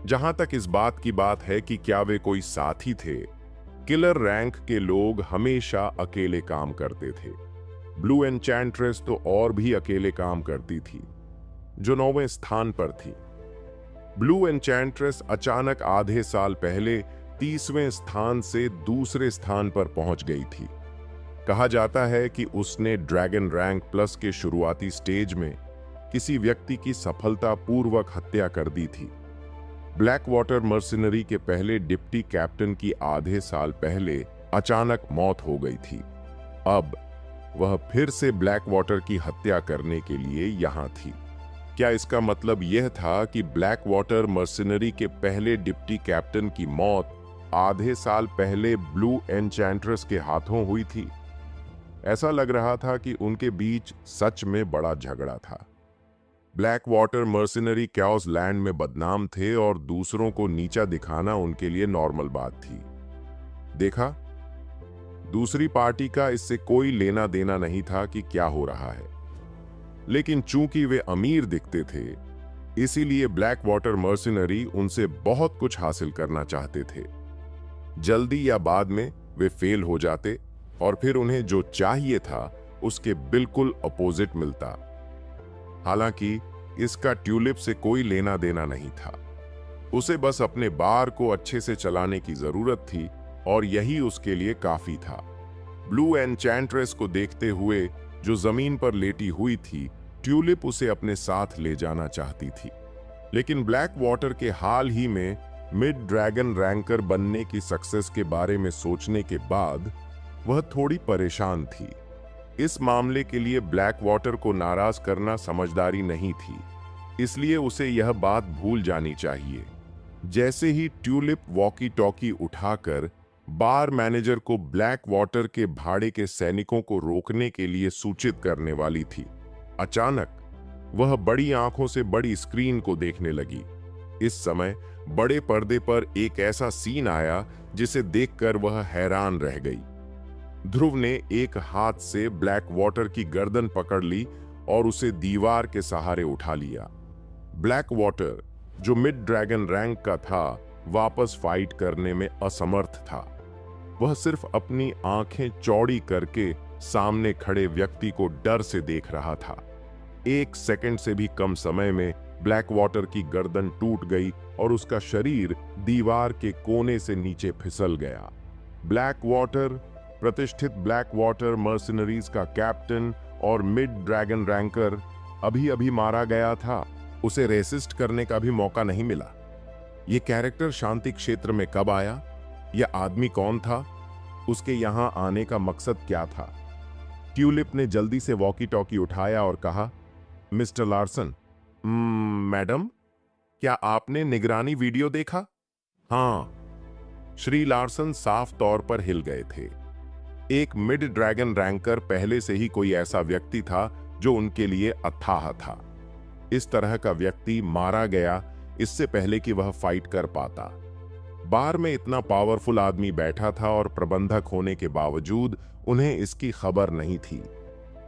जहां तक इस बात की बात है कि क्या वे कोई साथी थे, किलर रैंक के लोग हमेशा अकेले काम करते थे। ब्लू एन्चेंट्रेस तो और भी अकेले काम करती थी, जो 9वें स्थान पर थी। ब्लू एन्चेंट्रेस अचानक आधे साल पहले 30वें स्थान से दूसरे स्थान पर पहुंच गई थी। कहा जाता है कि उसने ड्रैगन रैंक प्लस के शुरुआती स्टेज में किसी व्यक्ति की सफलतापूर्वक हत्या कर दी थी। ब्लैक वाटर मर्सिनरी के पहले डिप्टी कैप्टन की आधे साल पहले अचानक मौत हो गई थी। अब वह फिर से ब्लैक वाटर की हत्या करने के लिए यहां थी। क्या इसका मतलब यह था कि ब्लैक वाटर मर्सिनरी के पहले डिप्टी कैप्टन की मौत आधे साल पहले ब्लू एन्चेंट्रेस के हाथों हुई थी? ऐसा लग रहा था कि उनके बीच सच में बड़ा झगड़ा था। Black water mercenary chaos land में बदनाम थे और दूसरों को नीचा दिखाना उनके लिए नॉर्मल बात थी। देखा, दूसरी पार्टी का इससे कोई लेना देना नहीं था कि क्या हो रहा है, लेकिन चूंकि वे अमीर दिखते थे, इसीलिए ब्लैक वाटर मर्सिनरी उनसे बहुत कुछ हासिल करना चाहते थे। जल्दी या बाद में वे फेल हो जाते, और फिर उन्हें जो चाहिए था उसके बिल्कुल अपोजिट मिलता। हालांकि इसका ट्यूलिप से कोई लेना देना नहीं था। उसे बस अपने बार को अच्छे से चलाने की जरूरत थी और यही उसके लिए काफी था। ब्लू एन्चेंट्रेस को देखते हुए जो जमीन पर लेटी हुई थी, ट्यूलिप उसे अपने साथ ले जाना चाहती थी। लेकिन ब्लैक वाटर के हाल ही में मिड ड्रैगन रैंकर बनने की सक्सेस के बारे में सोचने के बाद वह थोड़ी परेशान थी। इस मामले के लिए ब्लैक वाटर को नाराज करना समझदारी नहीं थी, इसलिए उसे यह बात भूल जानी चाहिए। जैसे ही ट्यूलिप वॉकी टॉकी उठाकर बार मैनेजर को ब्लैक वाटर के भाड़े के सैनिकों को रोकने के लिए सूचित करने वाली थी, अचानक वह बड़ी आंखों से बड़ी स्क्रीन को देखने लगी। इस समय बड़े पर्दे पर एक ऐसा सीन आया जिसे देखकर वह हैरान रह गई। ध्रुव ने एक हाथ से ब्लैक वाटर की गर्दन पकड़ ली और उसे दीवार के सहारे उठा लिया। ब्लैक वाटर, जो मिड ड्रैगन रैंक का था, वापस फाइट करने में असमर्थ था। वह सिर्फ अपनी आंखें चौड़ी करके सामने खड़े व्यक्ति को डर से देख रहा था। 1 सेकंड से भी कम समय में ब्लैक वाटर की गर्दन टूट गई और उसका शरीर दीवार के कोने से नीचे फिसल गया। ब्लैक वाटर, प्रतिष्ठित ब्लैक वाटर मर्सिनरीज का कैप्टन और मिड ड्रैगन रैंकर, अभी अभी मारा गया था। उसे रेसिस्ट करने का भी मौका नहीं मिला। ये कैरेक्टर शांति क्षेत्र में कब आया? यह आदमी कौन था? उसके यहां आने का मकसद क्या था? ट्यूलिप ने जल्दी से वॉकी टॉकी उठाया और कहा, मिस्टर लार्सन, मैडम, क्या आपने निगरानी वीडियो देखा? हाँ। श्री लार्सन साफ तौर पर हिल गए थे। एक मिड ड्रैगन रैंकर पहले से ही कोई ऐसा व्यक्ति था जो उनके लिए अथाह था। इस तरह का व्यक्ति मारा गया इससे पहले कि वह फाइट कर पाता। बार में इतना पावरफुल आदमी बैठा था और प्रबंधक होने के बावजूद उन्हें इसकी खबर नहीं थी।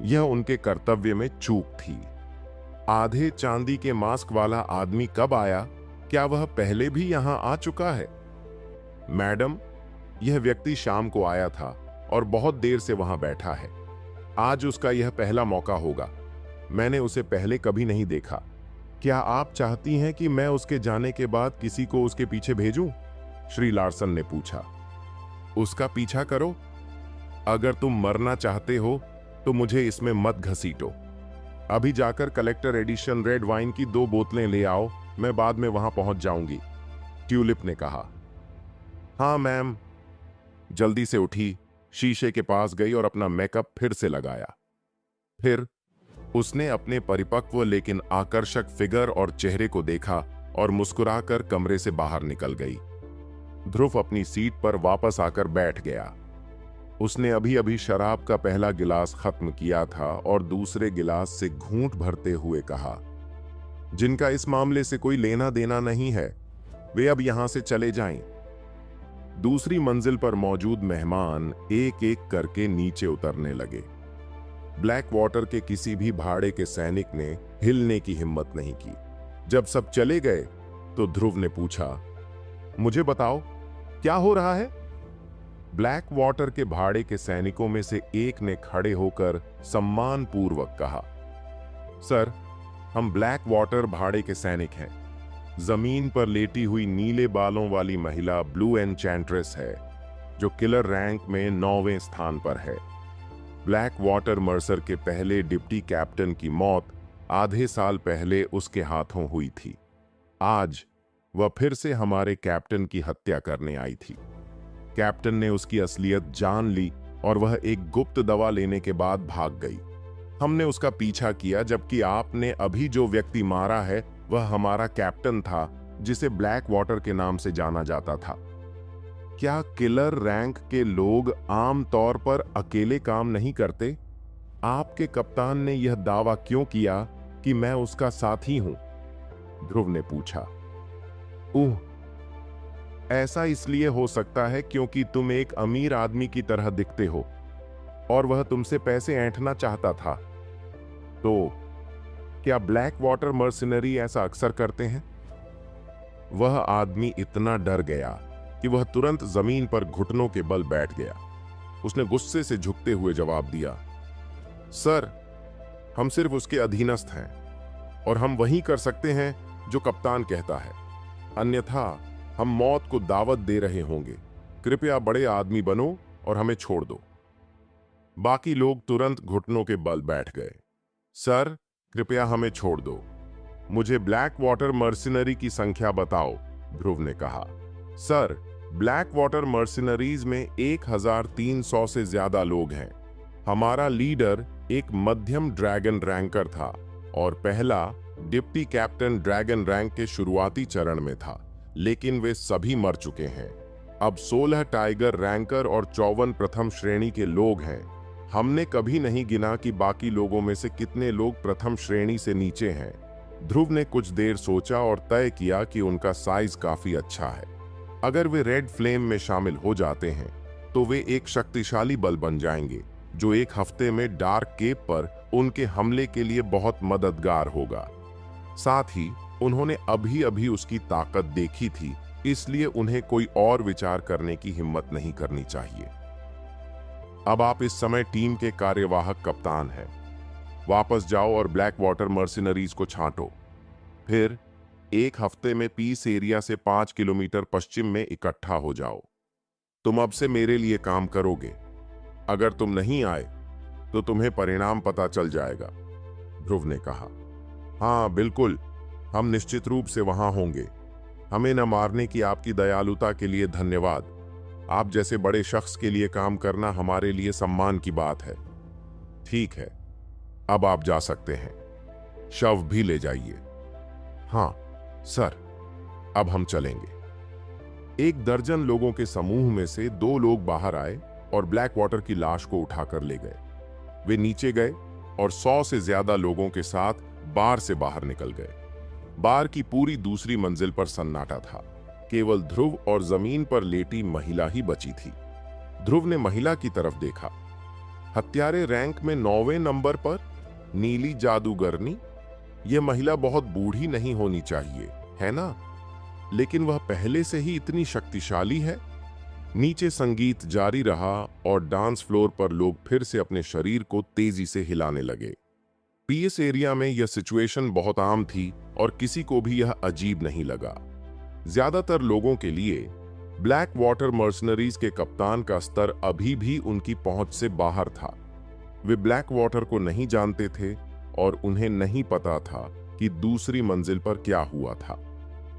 यह उनके कर्तव्य में चूक थी। आधे चांदी के मास्क वाला आदमी कब आया? क्या वह पहले भी यहां आ चुका है? मैडम, यह व्यक्ति शाम को आया था और बहुत देर से वहां बैठा है। आज उसका यह पहला मौका होगा। मैंने उसे पहले कभी नहीं देखा। क्या आप चाहती हैं कि मैं उसके जाने के बाद किसी को उसके पीछे भेजूं? श्री लार्सन ने पूछा। उसका पीछा करो। अगर तुम मरना चाहते हो तो मुझे इसमें मत घसीटो। अभी जाकर कलेक्टर एडिशन रेड वाइन की 2 बोतलें ले आओ, मैं बाद में वहां पहुंच जाऊंगी, ट्यूलिप ने कहा। हाँ मैम। जल्दी से उठी, शीशे के पास गई और अपना मेकअप फिर से लगाया। फिर उसने अपने परिपक्व लेकिन आकर्षक फिगर और चेहरे को देखा और मुस्कुराकर कमरे से बाहर निकल गई। ध्रुव अपनी सीट पर वापस आकर बैठ गया। उसने अभी अभी शराब का पहला गिलास खत्म किया था और दूसरे गिलास से घूंट भरते हुए कहा, जिनका इस मामले से कोई लेना देना नहीं है, वे अब यहां से चले जाएं। दूसरी मंजिल पर मौजूद मेहमान एक एक करके नीचे उतरने लगे। ब्लैक वाटर के किसी भी भाड़े के सैनिक ने हिलने की हिम्मत नहीं की। जब सब चले गए तो ध्रुव ने पूछा, मुझे बताओ क्या हो रहा है? ब्लैक वाटर के भाड़े के सैनिकों में से एक ने खड़े होकर सम्मानपूर्वक कहा, सर, हम ब्लैक वाटर भाड़े के सैनिक हैं। जमीन पर लेटी हुई नीले बालों वाली महिला ब्लू एन्चेंट्रेस है, जो किलर रैंक में 9वें स्थान पर है। ब्लैक वाटर मर्सर के पहले डिप्टी कैप्टन की मौत आधे साल पहले उसके हाथों हुई थी। आज वह फिर से हमारे कैप्टन की हत्या करने आई थी। कैप्टन ने उसकी असलियत जान ली और वह एक गुप्त दवा लेने के बाद भाग गई। हमने उसका पीछा किया, जबकि आपने अभी जो व्यक्ति मारा है वह हमारा कैप्टन था, जिसे ब्लैक वाटर के नाम से जाना जाता था। क्या किलर रैंक के लोग आम तौर पर अकेले काम नहीं करते? आपके कप्तान ने यह दावा क्यों किया कि मैं उसका साथी हूं? ध्रुव ने पूछा। ऐसा इसलिए हो सकता है क्योंकि तुम एक अमीर आदमी की तरह दिखते हो और वह तुमसे पैसे ऐंठना चाहता था। तो क्या ब्लैक वाटर मर्सिनरी ऐसा अक्सर करते हैं? वह आदमी इतना डर गया कि वह तुरंत जमीन पर घुटनों के बल बैठ गया। उसने गुस्से से झुकते हुए जवाब दिया, सर, हम सिर्फ उसके अधीनस्थ हैं और हम वही कर सकते हैं जो कप्तान कहता है, अन्यथा हम मौत को दावत दे रहे होंगे। कृपया बड़े आदमी बनो और हमें छोड़ दो। बाकी लोग तुरंत घुटनों के बल बैठ गए। सर, कृपया हमें छोड़ दो। मुझे ब्लैक वाटर मर्सिनरी की संख्या बताओ, ध्रुव ने कहा। सर, ब्लैक वाटर मर्सिनरीज में 1300 से ज्यादा लोग हैं। हमारा लीडर एक मध्यम ड्रैगन रैंकर था और पहला डिप्टी कैप्टन ड्रैगन रैंक के शुरुआती चरण में था, लेकिन वे सभी मर चुके हैं। अब 16 टाइगर रैंकर और 54 प्रथम श्रेणी के लोग हैं। हमने कभी नहीं गिना कि बाकी लोगों में से कितने लोग प्रथम श्रेणी से नीचे हैं। ध्रुव ने कुछ देर सोचा और तय किया कि उनका साइज काफी अच्छा है। अगर वे रेड फ्लेम में शामिल हो जाते हैं तो वे एक शक्तिशाली बल बन जाएंगे जो एक हफ्ते में डार्क केप पर उनके हमले के लिए बहुत मददगार होगा। साथ ही उन्होंने अभी अभी उसकी ताकत देखी थी, इसलिए उन्हें कोई और विचार करने की हिम्मत नहीं करनी चाहिए। अब आप इस समय टीम के कार्यवाहक कप्तान हैं। वापस जाओ और ब्लैक वाटर मर्सिनरीज को छांटो। फिर एक हफ्ते में पीस एरिया से 5 किलोमीटर पश्चिम में इकट्ठा हो जाओ। तुम अब से मेरे लिए काम करोगे। अगर तुम नहीं आए तो तुम्हें परिणाम पता चल जाएगा, ध्रुव ने कहा। हाँ बिल्कुल, हम निश्चित रूप से वहां होंगे। हमें न मारने की आपकी दयालुता के लिए धन्यवाद। आप जैसे बड़े शख्स के लिए काम करना हमारे लिए सम्मान की बात है। ठीक है, अब आप जा सकते हैं। शव भी ले जाइए। हाँ सर, अब हम चलेंगे। एक दर्जन लोगों के समूह में से 2 लोग बाहर आए और ब्लैक वाटर की लाश को उठाकर ले गए। वे नीचे गए और 100 से ज्यादा लोगों के साथ बार से बाहर निकल गए। बार की पूरी दूसरी मंजिल पर सन्नाटा था। केवल ध्रुव और जमीन पर लेटी महिला ही बची थी। ध्रुव ने महिला की तरफ देखा। हत्यारे रैंक में 9वें नंबर पर नीली जादूगरनी। यह महिला बहुत बूढ़ी नहीं होनी चाहिए, है ना? लेकिन वह पहले से ही इतनी शक्तिशाली है। नीचे संगीत जारी रहा और डांस फ्लोर पर लोग फिर से अपने शरीर को तेजी से हिलाने लगे। पीएस एरिया में यह सिचुएशन बहुत आम थी और किसी को भी यह अजीब नहीं लगा। ज्यादातर लोगों के लिए ब्लैक वाटर मर्सनरीज के कप्तान का स्तर अभी भी उनकी पहुंच से बाहर था। वे ब्लैक वाटर को नहीं जानते थे और उन्हें नहीं पता था कि दूसरी मंजिल पर क्या हुआ था।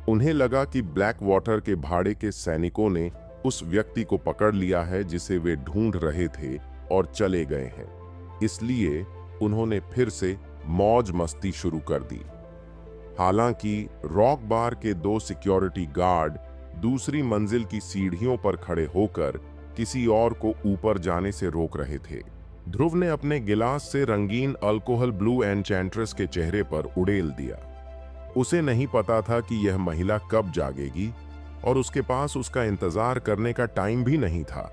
उन्हें लगा कि ब्लैक वाटर के भाड़े के सैनिकों ने उस व्यक्ति को पकड़ लिया है जिसे वे ढूंढ रहे थे और चले गए हैं। इसलिए उन्होंने फिर से मौज मस्ती शुरू कर दी। हालांकि रॉक बार के 2 सिक्योरिटी गार्ड दूसरी मंजिल की सीढ़ियों पर खड़े होकर किसी और को ऊपर जाने से रोक रहे थे। ध्रुव ने अपने गिलास से रंगीन अल्कोहल ब्लू एन्चेंट्रेस के चेहरे पर उड़ेल दिया। उसे नहीं पता था कि यह महिला कब जागेगी और उसके पास उसका इंतजार करने का टाइम भी नहीं था।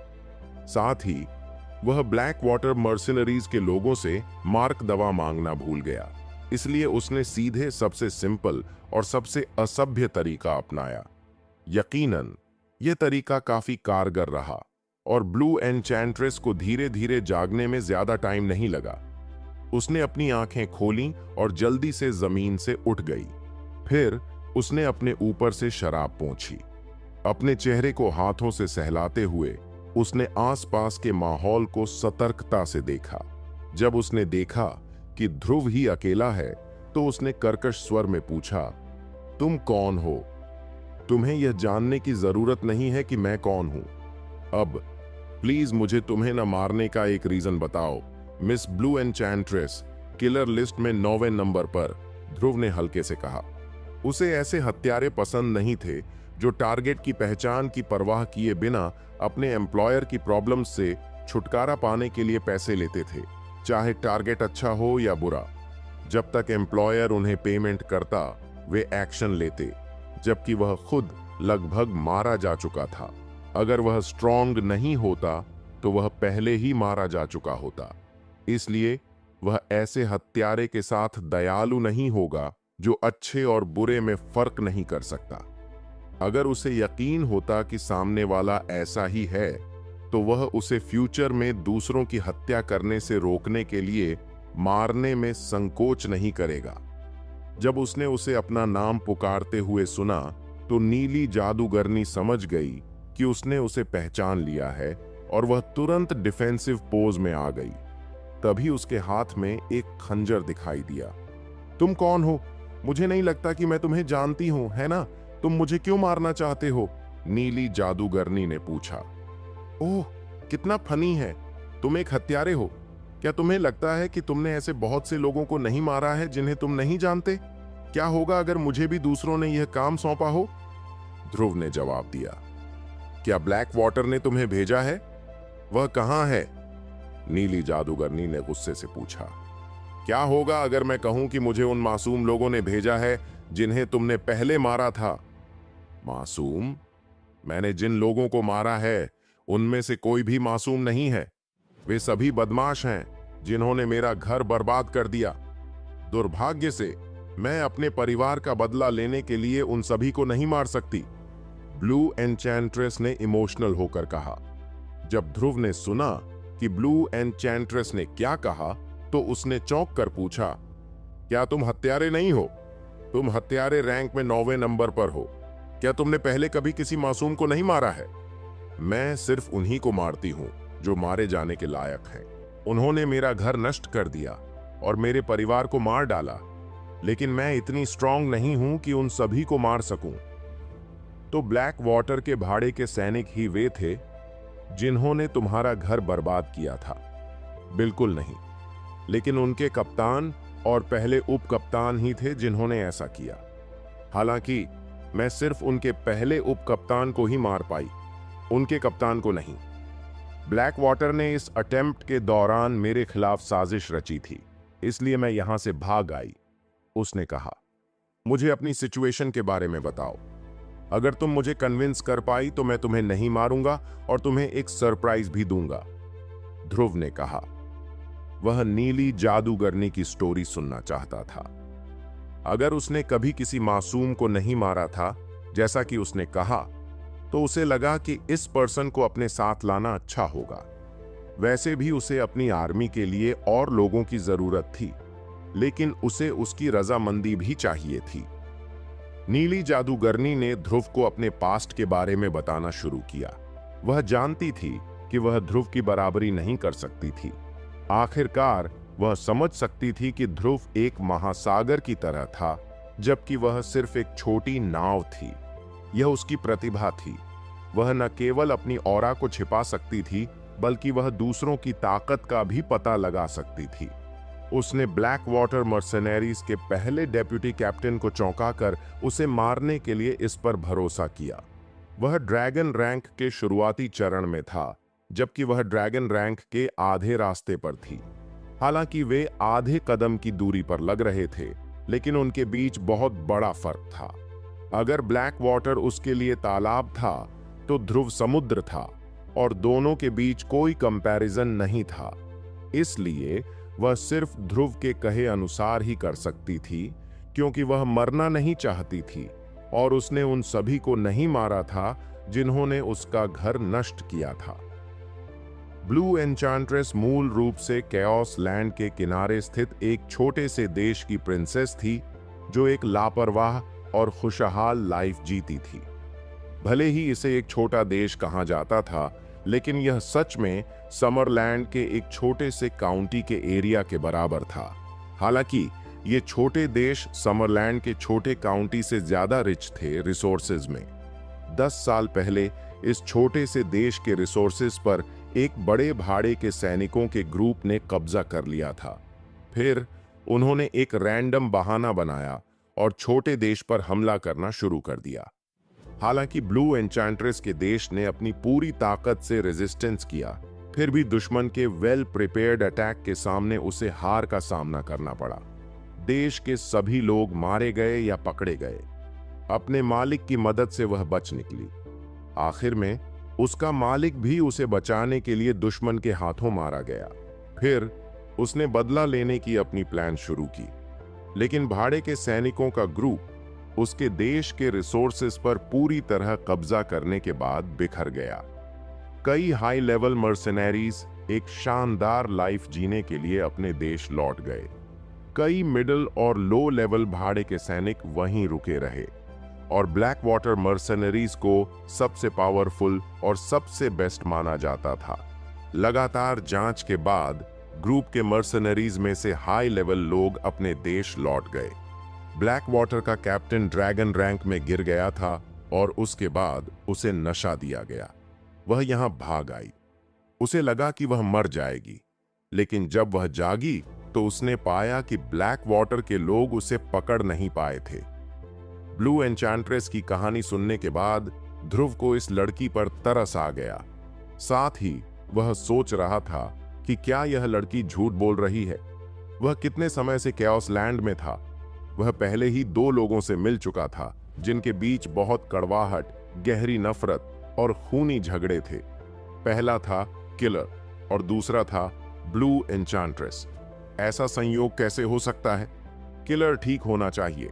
साथ ही वह ब्लैक वाटर मर्सिनरीज के लोगों से मार्क दवा मांगना भूल गया। इसलिए उसने सीधे सबसे सिंपल और सबसे असभ्य तरीका अपनाया। यकीनन यह तरीका काफी कारगर रहा और ब्लू एन्चेंट्रेस को धीरे धीरे जागने में ज्यादा टाइम नहीं लगा। उसने अपनी आंखें खोलीं और जल्दी से जमीन से उठ गई। फिर उसने अपने ऊपर से शराब पोंछी। अपने चेहरे को हाथों से सहलाते हुए उसने आसपास के माहौल को सतर्कता से देखा। जब उसने देखा कि ध्रुव ही अकेला है तो उसने कर्कश स्वर में पूछा, तुम कौन हो? तुम्हें यह जानने की जरूरत नहीं है कि मैं कौन हूं। अब प्लीज मुझे तुम्हें न मारने का एक रीजन बताओ। मिस ब्लू एन्चेंट्रेस किलर लिस्ट में 9वें नंबर पर, ध्रुव ने हल्के से कहा। उसे ऐसे हत्यारे पसंद नहीं थे जो टारगेट की पहचान की परवाह किए बिना अपने एम्प्लॉयर की प्रॉब्लम्स से छुटकारा पाने के लिए पैसे लेते थे, चाहे टारगेट अच्छा हो या बुरा। जब तक एम्प्लॉयर उन्हें पेमेंट करता वे एक्शन लेते, जबकि वह खुद लगभग मारा जा चुका था। अगर वह स्ट्रॉन्ग नहीं होता तो वह पहले ही मारा जा चुका होता। इसलिए वह ऐसे हत्यारे के साथ दयालु नहीं होगा जो अच्छे और बुरे में फर्क नहीं कर सकता। अगर उसे यकीन होता कि सामने वाला ऐसा ही है तो वह उसे फ्यूचर में दूसरों की हत्या करने से रोकने के लिए मारने में संकोच नहीं करेगा। जब उसने उसे अपना नाम पुकारते हुए सुना तो नीली जादूगरनी समझ गई कि उसने उसे पहचान लिया है और वह तुरंत डिफेंसिव पोज में आ गई। तभी उसके हाथ में एक खंजर दिखाई दिया। तुम कौन हो? मुझे नहीं लगता कि मैं तुम्हें जानती हूं, है ना? तुम मुझे क्यों मारना चाहते हो? नीली जादूगरनी ने पूछा। ओह, कितना फनी है। तुम एक हत्यारे हो। क्या तुम्हें लगता है कि तुमने ऐसे बहुत से लोगों को नहीं मारा है जिन्हें तुम नहीं जानते? क्या होगा अगर मुझे भी दूसरों ने यह काम सौंपा हो? ध्रुव ने जवाब दिया। क्या ब्लैक वाटर ने तुम्हें भेजा है? वह कहां है? नीली जादूगरनी ने गुस्से से पूछा। क्या होगा अगर मैं कहूं कि मुझे उन मासूम लोगों ने भेजा है जिन्हें तुमने पहले मारा था? मासूम? मैंने जिन लोगों को मारा है उनमें से कोई भी मासूम नहीं है। वे सभी बदमाश हैं जिन्होंने मेरा घर बर्बाद कर दिया। दुर्भाग्य से मैं अपने परिवार का बदला लेने के लिए उन सभी को नहीं मार सकती, ब्लू एन्चेंट्रेस ने इमोशनल होकर कहा। जब ध्रुव ने सुना कि ब्लू एन्चेंट्रेस ने क्या कहा तो उसने चौंक कर पूछा, क्या तुम हत्यारे नहीं हो? तुम हत्यारे रैंक में 9वें नंबर पर हो। क्या तुमने पहले कभी किसी मासूम को नहीं मारा है? मैं सिर्फ उन्हीं को मारती हूं जो मारे जाने के लायक हैं। उन्होंने मेरा घर नष्ट कर दिया और मेरे परिवार को मार डाला, लेकिन मैं इतनी स्ट्रांग नहीं हूं कि उन सभी को मार सकूं। तो ब्लैक वाटर के भाड़े के सैनिक ही वे थे जिन्होंने तुम्हारा घर बर्बाद किया था? बिल्कुल नहीं, लेकिन उनके कप्तान और पहले उप कप्तान ही थे जिन्होंने ऐसा किया। हालांकि मैं सिर्फ उनके पहले उप कप्तान को ही मार पाई, उनके कप्तान को नहीं। ब्लैक वाटर ने इस अटेम्प्ट के दौरान मेरे खिलाफ साजिश रची थी, इसलिए मैं यहां से भाग आई। उसने कहा, मुझे अपनी सिचुएशन के बारे में बताओ। अगर तुम मुझे कन्विंस कर पाई तो मैं तुम्हें नहीं मारूंगा और तुम्हें एक सरप्राइज भी दूंगा। ध्रुव ने कहा। वह नीली जादूगरनी की स्टोरी सुनना चाहता था। अगर उसने कभी किसी मासूम को नहीं मारा था, जैसा कि उसने कहा, तो उसे लगा कि इस पर्सन को अपने साथ लाना अच्छा होगा। वैसे भी उसे अपनी आर्मी के लिए और लोगों की जरूरत थी, लेकिन उसे उसकी रजामंदी भी चाहिए थी। नीली जादूगरनी ने ध्रुव को अपने पास्ट के बारे में बताना शुरू किया। वह जानती थी कि वह ध्रुव की बराबरी नहीं कर सकती थी। आखिरकार वह समझ सकती थी कि ध्रुव एक महासागर की तरह था, जबकि वह सिर्फ एक छोटी नाव थी। यह उसकी प्रतिभा थी। वह न केवल अपनी ऑरा को छिपा सकती थी, बल्कि वह दूसरों की ताकत का भी पता लगा सकती थी। उसने ब्लैक वाटर मर्सनरीज के पहले डेप्यूटी कैप्टन को चौंकाकर उसे मारने के लिए इस पर भरोसा किया। वह ड्रैगन रैंक के शुरुआती चरण में था, जबकि वह ड्रैगन रैंक के आधे रास्ते पर थी। हालांकि वे आधे कदम की दूरी पर लग रहे थे, लेकिन उनके बीच बहुत बड़ा फर्क था। अगर ब्लैक वाटर उसके लिए तालाब था, तो ध्रुव समुद्र था, और दोनों के बीच कोई कंपैरिजन नहीं था। इसलिए वह सिर्फ ध्रुव के कहे अनुसार ही कर सकती थी, क्योंकि वह मरना नहीं चाहती थी और उसने उन सभी को नहीं मारा था जिन्होंने उसका घर नष्ट किया था। ब्लू एन्चांट्रेस मूल रूप से कैओस लैंड के किनारे स्थित एक छोटे से देश की प्रिंसेस थी, जो एक लापरवाह और खुशहाल लाइफ जीती थी। भले ही इसे एक छोटा देश कहा जाता था, लेकिन यह सच में समरलैंड के एक छोटे से काउंटी के एरिया के बराबर था। हालांकि ये छोटे देश समरलैंड के छोटे काउंटी से ज्यादा रिच थे रिसोर्सेज में। 10 साल पहले इस छोटे से देश के रिसोर्सेज पर एक बड़े भाड़े के सैनिकों के ग्रुप ने कब्जा कर लिया था। फिर उन्होंने एक रैंडम बहाना बनाया और छोटे देश पर हमला करना शुरू कर दिया। हालांकि ब्लू एन्चांट्रेस के देश ने अपनी पूरी ताकत से रेजिस्टेंस किया, फिर भी दुश्मन के वेल प्रिपेयर्ड अटैक के सामने उसे हार का सामना करना पड़ा। देश के सभी लोग मारे गए या पकड़े गए। अपने मालिक की मदद से वह बच निकली। आखिर में उसका मालिक भी उसे बचाने के लिए दुश्मन के हाथों मारा गया। फिर उसने बदला लेने की अपनी प्लान शुरू की, लेकिन भाड़े के सैनिकों का ग्रुप उसके देश के रिसोर्सेज पर पूरी तरह कब्जा करने के बाद बिखर गया। कई हाई लेवल मर्सनरीज एक शानदार लाइफ जीने के लिए अपने देश लौट गए। कई मिडिल और लो लेवल भाड़े के सैनिक वहीं रुके रहे और ब्लैक वाटर मर्सनरीज को सबसे पावरफुल और सबसे बेस्ट माना जाता था। लगातार जांच के बाद ग्रुप के मर्सनरीज में से हाई लेवल लोग अपने देश लौट गए। ब्लैक वाटर का कैप्टन ड्रैगन रैंक में गिर गया था और उसके बाद उसे नशा दिया गया। वह यहां भाग आई। उसे लगा कि वह मर जाएगी, लेकिन जब वह जागी तो उसने पाया कि ब्लैक वाटर के लोग उसे पकड़ नहीं पाए थे। ब्लू एन्चेंट्रेस की कहानी सुनने के बाद ध्रुव को इस लड़की पर तरस आ गया। साथ ही वह सोच रहा था कि क्या यह लड़की झूठ बोल रही है। वह कितने समय से कैओस लैंड में था। वह पहले ही 2 लोगों से मिल चुका था जिनके बीच बहुत कड़वाहट, गहरी नफरत और खूनी झगड़े थे। पहला था किलर और दूसरा था ब्लू एन्चेंट्रेस। ऐसा संयोग कैसे हो सकता है? किलर ठीक होना चाहिए।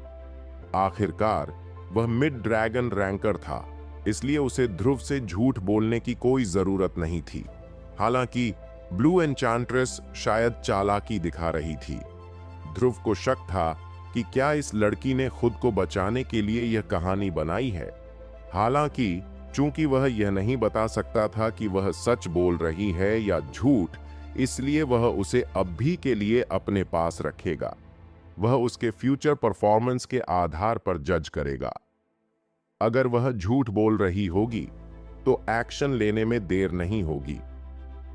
आखिरकार वह मिड ड्रैगन रैंकर था, इसलिए उसे ध्रुव से झूठ बोलने की कोई जरूरत नहीं थी। हालांकि ब्लू एन्चेंट्रेस शायद चालाकी दिखा रही थी। ध्रुव को शक था कि क्या इस लड़की ने खुद को बचाने के लिए यह कहानी बनाई है। हालांकि चूंकि वह यह नहीं बता सकता था कि वह सच बोल रही है या झूठ, इसलिए वह उसे अब भी के लिए अपने पास रखेगा। वह उसके फ्यूचर परफॉर्मेंस के आधार पर जज करेगा। अगर वह झूठ बोल रही होगी तो एक्शन लेने में देर नहीं होगी।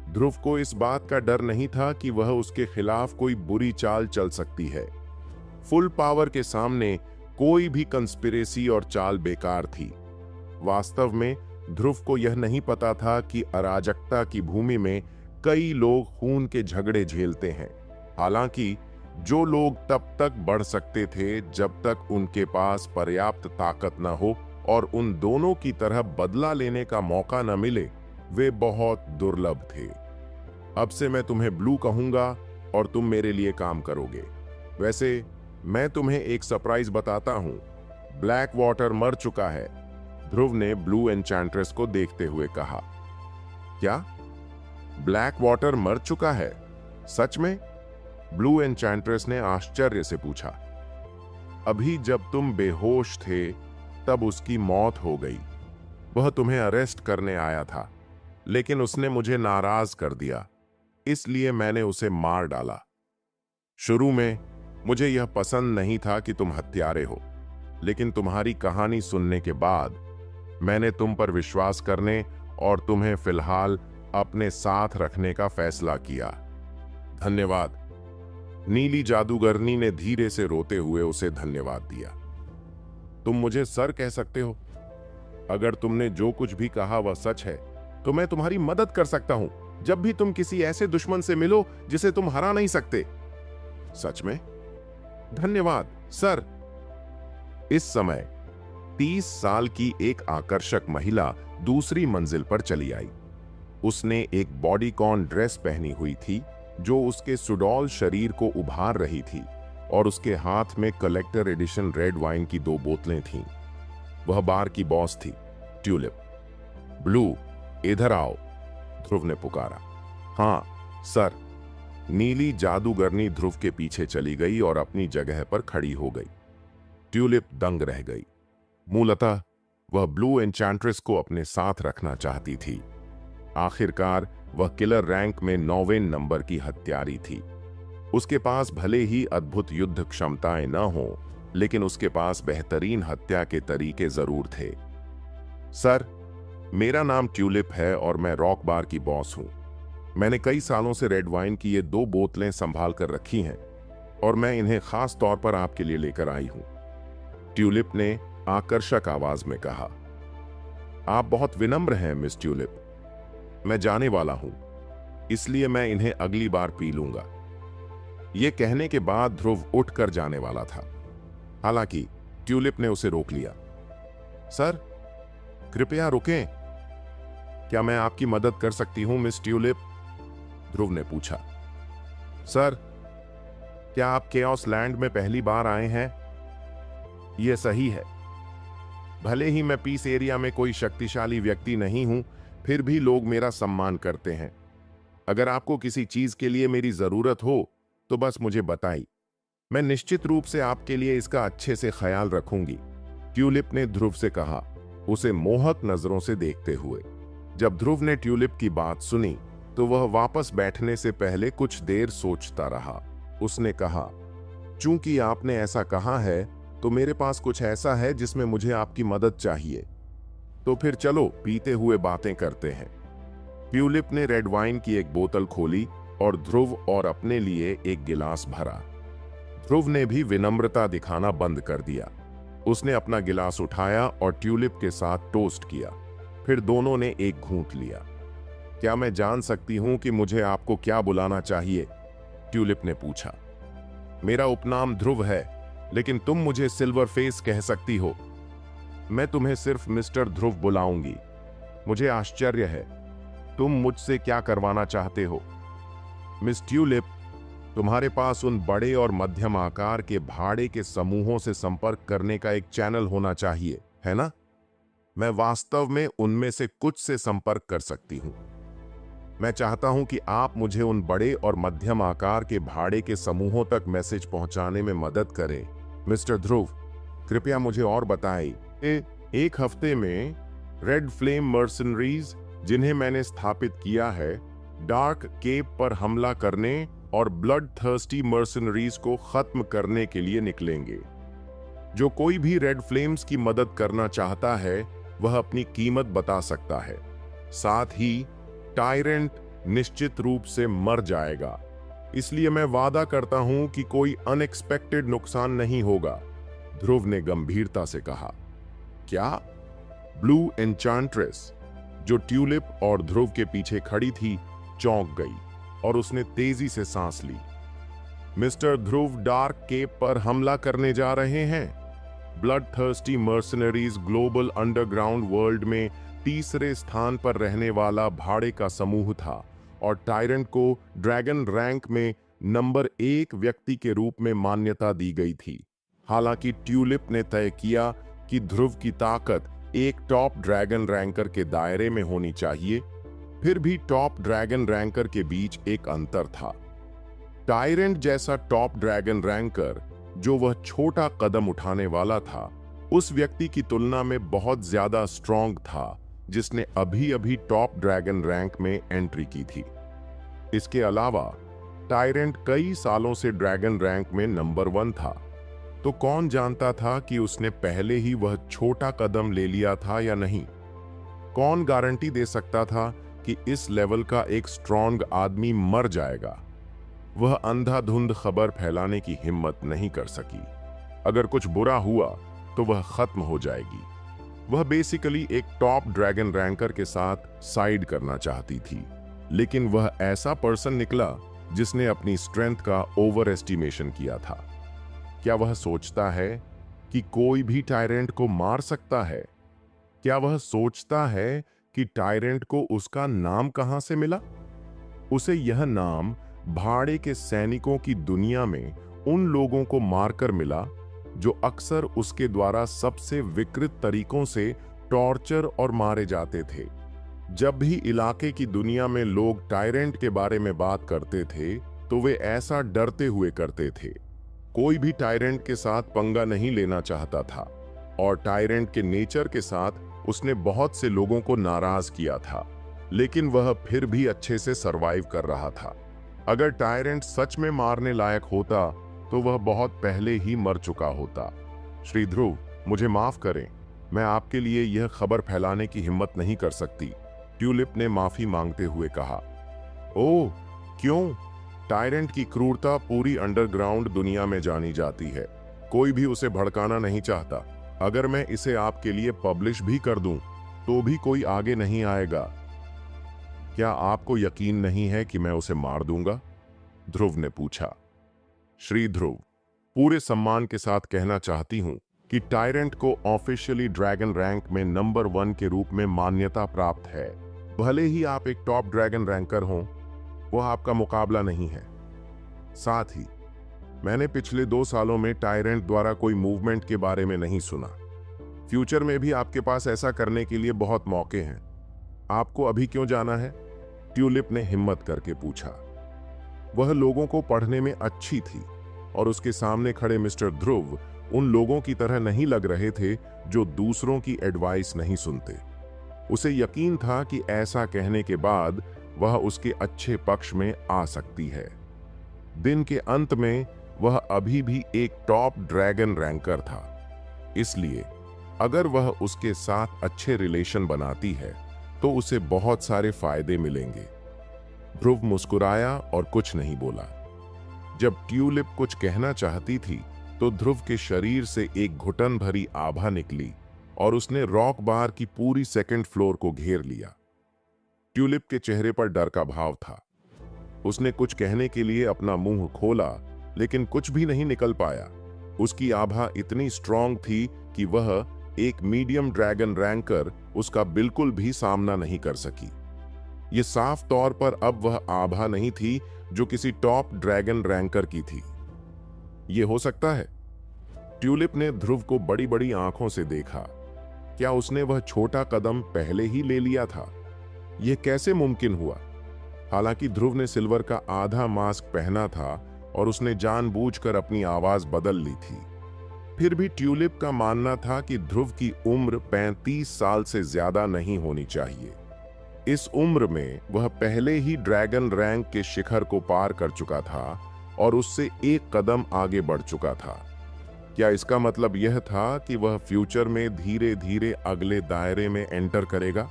ध्रुव को इस बात का डर नहीं था कि वह उसके खिलाफ कोई बुरी चाल चल सकती है। फुल पावर के सामने कोई भी कंस्पिरेसी और चाल बेकार थी। वास्तव में ध्रुव को यह नहीं पता था कि अराजकता की भूमि में कई लोग खून के झगड़े झेलते हैं। हालांकि जो लोग तब तक बढ़ सकते थे जब तक उनके पास पर्याप्त ताकत न हो और उन दोनों की तरह बदला लेने का मौका न मिले, वे बहुत दुर्लभ थे। अब से मैं तुम्हें ब्लू कहूंगा और तुम मेरे लिए काम करोगे। वैसे मैं तुम्हें एक सरप्राइज बताता हूं। ब्लैक वाटर मर चुका है। ध्रुव ने ब्लू एन्चेंट्रेस को देखते हुए कहा। क्या? ब्लैक वाटर मर चुका है? सच में? ब्लू एन्चेंट्रेस ने आश्चर्य से पूछा। अभी जब तुम बेहोश थे तब उसकी मौत हो गई। वह तुम्हें अरेस्ट करने आया था, लेकिन उसने मुझे नाराज कर दिया, इसलिए मैंने उसे मार डाला। शुरू में मुझे यह पसंद नहीं था कि तुम हत्यारे हो, लेकिन तुम्हारी कहानी सुनने के बाद मैंने तुम पर विश्वास करने और तुम्हें फिलहाल अपने साथ रखने का फैसला किया। धन्यवाद। नीली जादूगरनी ने धीरे से रोते हुए उसे धन्यवाद दिया। तुम मुझे सर कह सकते हो। अगर तुमने जो कुछ भी कहा वह सच है तो मैं तुम्हारी मदद कर सकता हूं जब भी तुम किसी ऐसे दुश्मन से मिलो जिसे तुम हरा नहीं सकते। सच में? धन्यवाद सर। इस समय 30 साल की एक आकर्षक महिला दूसरी मंजिल पर चली आई। उसने एक बॉडीकॉन ड्रेस पहनी हुई थी जो उसके सुडौल शरीर को उभार रही थी और उसके हाथ में कलेक्टर एडिशन रेड वाइन की 2 बोतलें थीं। वह बार की बॉस थी, ट्यूलिप। ब्लू, इधर आओ, ध्रुव ने पुकारा। हाँ सर। नीली जादूगरनी ध्रुव के पीछे चली गई और अपनी जगह पर खड़ी हो गई। ट्यूलिप दंग रह गई। मूलतः वह ब्लू एन्चेंट्रेस को अपने साथ रखना चाहती थी। आखिरकार वह किलर रैंक में 9वें नंबर की हत्यारी थी। उसके पास भले ही अद्भुत युद्ध क्षमताएं न हो, लेकिन उसके पास बेहतरीन हत्या के तरीके जरूर थे। सर, मेरा नाम ट्यूलिप है और मैं रॉक बार की बॉस हूं। मैंने कई सालों से रेड वाइन की ये 2 बोतलें संभाल कर रखी हैं और मैं इन्हें खास तौर पर आपके लिए लेकर आई हूं। ट्यूलिप ने आकर्षक आवाज में कहा। आप बहुत विनम्र हैं मिस ट्यूलिप। मैं जाने वाला हूं, इसलिए मैं इन्हें अगली बार पी लूंगा। यह कहने के बाद ध्रुव उठकर जाने वाला था। हालांकि ट्यूलिप ने उसे रोक लिया। सर, कृपया रुकें। क्या मैं आपकी मदद कर सकती हूं मिस ट्यूलिप? ध्रुव ने पूछा। सर, क्या आप केओस लैंड में पहली बार आए हैं? यह सही है। भले ही मैं पीस एरिया में कोई शक्तिशाली व्यक्ति नहीं हूं, फिर भी लोग मेरा सम्मान करते हैं। अगर आपको किसी चीज के लिए मेरी जरूरत हो तो बस मुझे बताइए, मैं निश्चित रूप से आपके लिए इसका अच्छे से ख्याल रखूंगी, ट्यूलिप ने ध्रुव से कहा, उसे मोहक नजरों से देखते हुए। जब ध्रुव ने ट्यूलिप की बात सुनी तो वह वापस बैठने से पहले कुछ देर सोचता रहा। उसने कहा, चूंकि आपने ऐसा कहा है तो मेरे पास कुछ ऐसा है जिसमें मुझे आपकी मदद चाहिए। तो फिर चलो पीते हुए बातें करते हैं। ट्यूलिप ने रेड वाइन की एक बोतल खोली और ध्रुव और अपने लिए एक गिलास भरा। ध्रुव ने भी विनम्रता दिखाना बंद कर दिया। उसने अपना गिलास उठाया और ट्यूलिप के साथ टोस्ट किया। फिर दोनों ने एक घूंट लिया। क्या मैं जान सकती हूं कि मुझे आपको क्या बुलाना चाहिए? ट्यूलिप ने पूछा। मेरा उपनाम ध्रुव है, लेकिन तुम मुझे सिल्वर फेस कह सकती हो। मैं तुम्हें सिर्फ मिस्टर ध्रुव बुलाऊंगी। मुझे आश्चर्य है, तुम मुझसे क्या करवाना चाहते हो? मिस ट्यूलिप, तुम्हारे पास उन बड़े और मध्यम आकार के भाड़े के समूहों से संपर्क करने का एक चैनल होना चाहिए, है ना? मैं वास्तव में उनमें से कुछ से संपर्क कर सकती हूं। मैं चाहता हूं कि आप मुझे उन बड़े और मध्यम आकार के भाड़े के समूहों तक मैसेज पहुंचाने में मदद करें। मिस्टर ध्रुव, कृपया मुझे और बताएं। एक हफ्ते में रेड फ्लेम मर्सनरीज, जिन्हें मैंने स्थापित किया है, डार्क केप पर हमला करने और ब्लड थर्स्टी मर्सनरीज को खत्म करने के लिए निकलेंगे। जो कोई भी रेड फ्लेम्स की मदद करना चाहता है वह अपनी कीमत बता सकता है। साथ ही टायरेंट निश्चित रूप से मर जाएगा, इसलिए मैं वादा करता हूं कि कोई अनएक्सपेक्टेड नुकसान नहीं होगा। ध्रुव ने गंभीरता से कहा। क्या? ब्लू एन्चांट्रेस, जो ट्यूलिप और ध्रुव के पीछे खड़ी थी, चौंक गई और उसने तेजी से सांस ली। मिस्टर ध्रुव डार्क केप पर हमला करने जा रहे हैं। Blood thirsty mercenaries global underground world में तीसरे स्थान पर रहने वाला भाड़े का समूह था और टायरेंट को ड्रैगन रैंक में नंबर 1 व्यक्ति के रूप में मान्यता दी गई थी। हालांकि ट्यूलिप ने तय किया कि ध्रुव की ताकत एक टॉप ड्रैगन रैंकर के दायरे में होनी चाहिए, फिर भी टॉप ड्रैगन रैंकर के बीच एक अंतर था। टायरेंट जैसा टॉप ड्रैगन रैंकर, जो वह छोटा कदम उठाने वाला था, उस व्यक्ति की तुलना में बहुत ज्यादा स्ट्रॉन्ग था जिसने अभी अभी टॉप ड्रैगन रैंक में एंट्री की थी। इसके अलावा टायरेंट कई सालों से ड्रैगन रैंक में नंबर 1 था, तो कौन जानता था कि उसने पहले ही वह छोटा कदम ले लिया था या नहीं? कौन गारंटी दे सकता था कि इस लेवल का एक स्ट्रॉन्ग आदमी मर जाएगा? वह अंधाधुंध खबर फैलाने की हिम्मत नहीं कर सकी। अगर कुछ बुरा हुआ तो वह खत्म हो जाएगी। वह बेसिकली एक टॉप ड्रैगन रैंकर के साथ साइड करना चाहती थी, लेकिन वह ऐसा पर्सन निकला जिसने अपनी स्ट्रेंथ का ओवर एस्टिमेशन किया था। क्या वह सोचता है कि कोई भी टायरेंट को मार सकता है? क्या वह सोचता है कि टायरेंट को उसका नाम कहां से मिला? उसे यह नाम भाड़े के सैनिकों की दुनिया में उन लोगों को मारकर मिला जो अक्सर उसके द्वारा सबसे विकृत तरीकों से टॉर्चर और मारे जाते थे। जब भी इलाके की दुनिया में लोग टायरेंट के बारे में बात करते थे तो वे ऐसा डरते हुए करते थे। कोई भी टायरेंट के साथ पंगा नहीं लेना चाहता था और टायरेंट के नेचर के साथ उसने बहुत से लोगों को नाराज किया था, लेकिन वह फिर भी अच्छे से सरवाइव कर रहा था। अगर टायरेंट सच में मारने लायक होता तो वह बहुत पहले ही मर चुका होता। श्री ध्रुव, मुझे माफ करें, मैं आपके लिए यह खबर फैलाने की हिम्मत नहीं कर सकती, ट्यूलिप ने माफी मांगते हुए कहा। ओह, क्यों? टायरेंट की क्रूरता पूरी अंडरग्राउंड दुनिया में जानी जाती है। कोई भी उसे भड़काना नहीं चाहता। अगर मैं इसे आपके लिए पब्लिश भी कर दूं, तो भी कोई आगे नहीं आएगा। क्या आपको यकीन नहीं है कि मैं उसे मार दूंगा? ध्रुव ने पूछा। श्री ध्रुव, पूरे सम्मान के साथ कहना चाहती हूं कि टायरेंट को ऑफिशियली ड्रैगन रैंक में नंबर 1 के रूप में मान्यता प्राप्त है। भले ही आप एक टॉप ड्रैगन रैंकर हों, वह आपका मुकाबला नहीं है। साथ ही मैंने पिछले 2 सालों में टायरेंट द्वारा कोई मूवमेंट के बारे में नहीं सुना। फ्यूचर में भी आपके पास ऐसा करने के लिए बहुत मौके हैं। आपको अभी क्यों जाना है? ट्यूलिप ने हिम्मत करके पूछा। वह लोगों को पढ़ने में अच्छी थी और उसके सामने खड़े मिस्टर ध्रुव उन लोगों की तरह नहीं लग रहे थे जो दूसरों की एडवाइस नहीं सुनते। उसे यकीन था कि ऐसा कहने के बाद वह उसके अच्छे पक्ष में आ सकती है। दिन के अंत में वह अभी भी एक टॉप ड्रैगन रैंकर था, इसलिए अगर वह उसके साथ अच्छे रिलेशन बनाती है तो उसे बहुत सारे फायदे मिलेंगे। ध्रुव मुस्कुराया और कुछ नहीं बोला। जब ट्यूलिप कुछ कहना चाहती थी तो ध्रुव के शरीर से एक घुटन भरी आभा निकली और उसने रॉक बार की पूरी सेकंड फ्लोर को घेर लिया। ट्यूलिप के चेहरे पर डर का भाव था। उसने कुछ कहने के लिए अपना मुंह खोला, लेकिन कुछ भी नहीं निकल पाया। उसकी आभा इतनी स्ट्रॉन्ग थी कि वह एक मीडियम ड्रैगन रैंकर उसका बिल्कुल भी सामना नहीं कर सकी। यह साफ तौर पर अब वह आभा नहीं थी जो किसी टॉप ड्रैगन रैंकर की थी। यह हो सकता है? ट्यूलिप ने ध्रुव को बड़ी बड़ी आंखों से देखा। क्या उसने वह छोटा कदम पहले ही ले लिया था? यह कैसे मुमकिन हुआ? हालांकि ध्रुव ने सिल्वर का आधा मास्क पहना था और उसने जानबूझकर अपनी आवाज बदल ली थी। फिर भी ट्यूलिप का मानना था कि ध्रुव की उम्र 35 साल से ज्यादा नहीं होनी चाहिए। इस उम्र में वह पहले ही ड्रैगन रैंक के शिखर को पार कर चुका था और उससे एक कदम आगे बढ़ चुका था। क्या इसका मतलब यह था कि वह फ्यूचर में धीरे धीरे अगले दायरे में एंटर करेगा?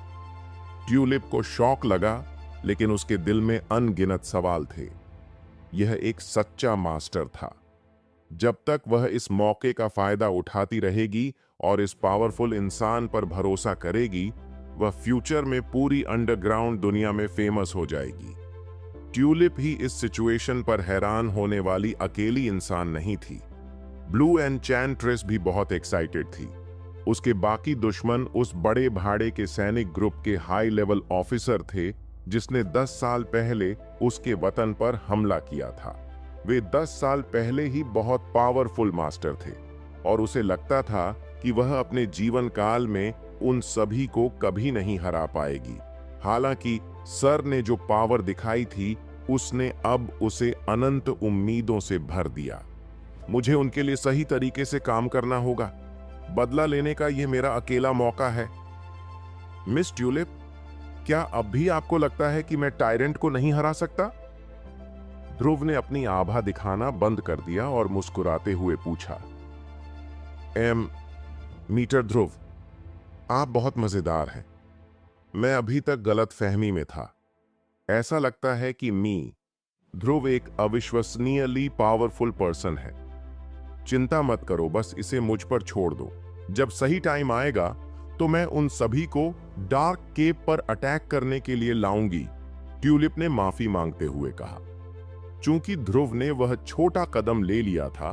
ट्यूलिप को शौक लगा, लेकिन उसके दिल में अनगिनत सवाल थे। यह एक सच्चा मास्टर था। जब तक वह इस मौके का फायदा उठाती रहेगी और इस पावरफुल इंसान पर भरोसा करेगी, वह फ्यूचर में पूरी अंडरग्राउंड दुनिया में फेमस हो जाएगी। ट्यूलिप ही इस सिचुएशन पर हैरान होने वाली अकेली इंसान नहीं थी। ब्लू एन्चेंट्रेस भी बहुत एक्साइटेड थी। उसके बाकी दुश्मन उस बड़े भाड़े के सैनिक ग्रुप के हाई लेवल ऑफिसर थे जिसने 10 साल पहले उसके वतन पर हमला किया था। वे 10 साल पहले ही बहुत पावरफुल मास्टर थे और उसे लगता था कि वह अपने जीवन काल में उन सभी को कभी नहीं हरा पाएगी। हालांकि सर ने जो पावर दिखाई थी, उसने अब उसे अनंत उम्मीदों से भर दिया। मुझे उनके लिए सही तरीके से काम करना होगा। बदला लेने का यह मेरा अकेला मौका है। मिस ट्यूलिप, क्या अब भी आपको लगता है कि मैं टायरेंट को नहीं हरा सकता? ध्रुव ने अपनी आभा दिखाना बंद कर दिया और मुस्कुराते हुए पूछा। मीटर ध्रुव, आप बहुत मजेदार हैं। मैं अभी तक गलत फहमी में था। ऐसा लगता है कि ध्रुव एक अविश्वसनीयली पावरफुल पर्सन है। चिंता मत करो, बस इसे मुझ पर छोड़ दो। जब सही टाइम आएगा तो मैं उन सभी को डार्क केप पर अटैक करने के लिए लाऊंगी, ट्यूलिप ने माफी मांगते हुए कहा। चूंकि ध्रुव ने वह छोटा कदम ले लिया था,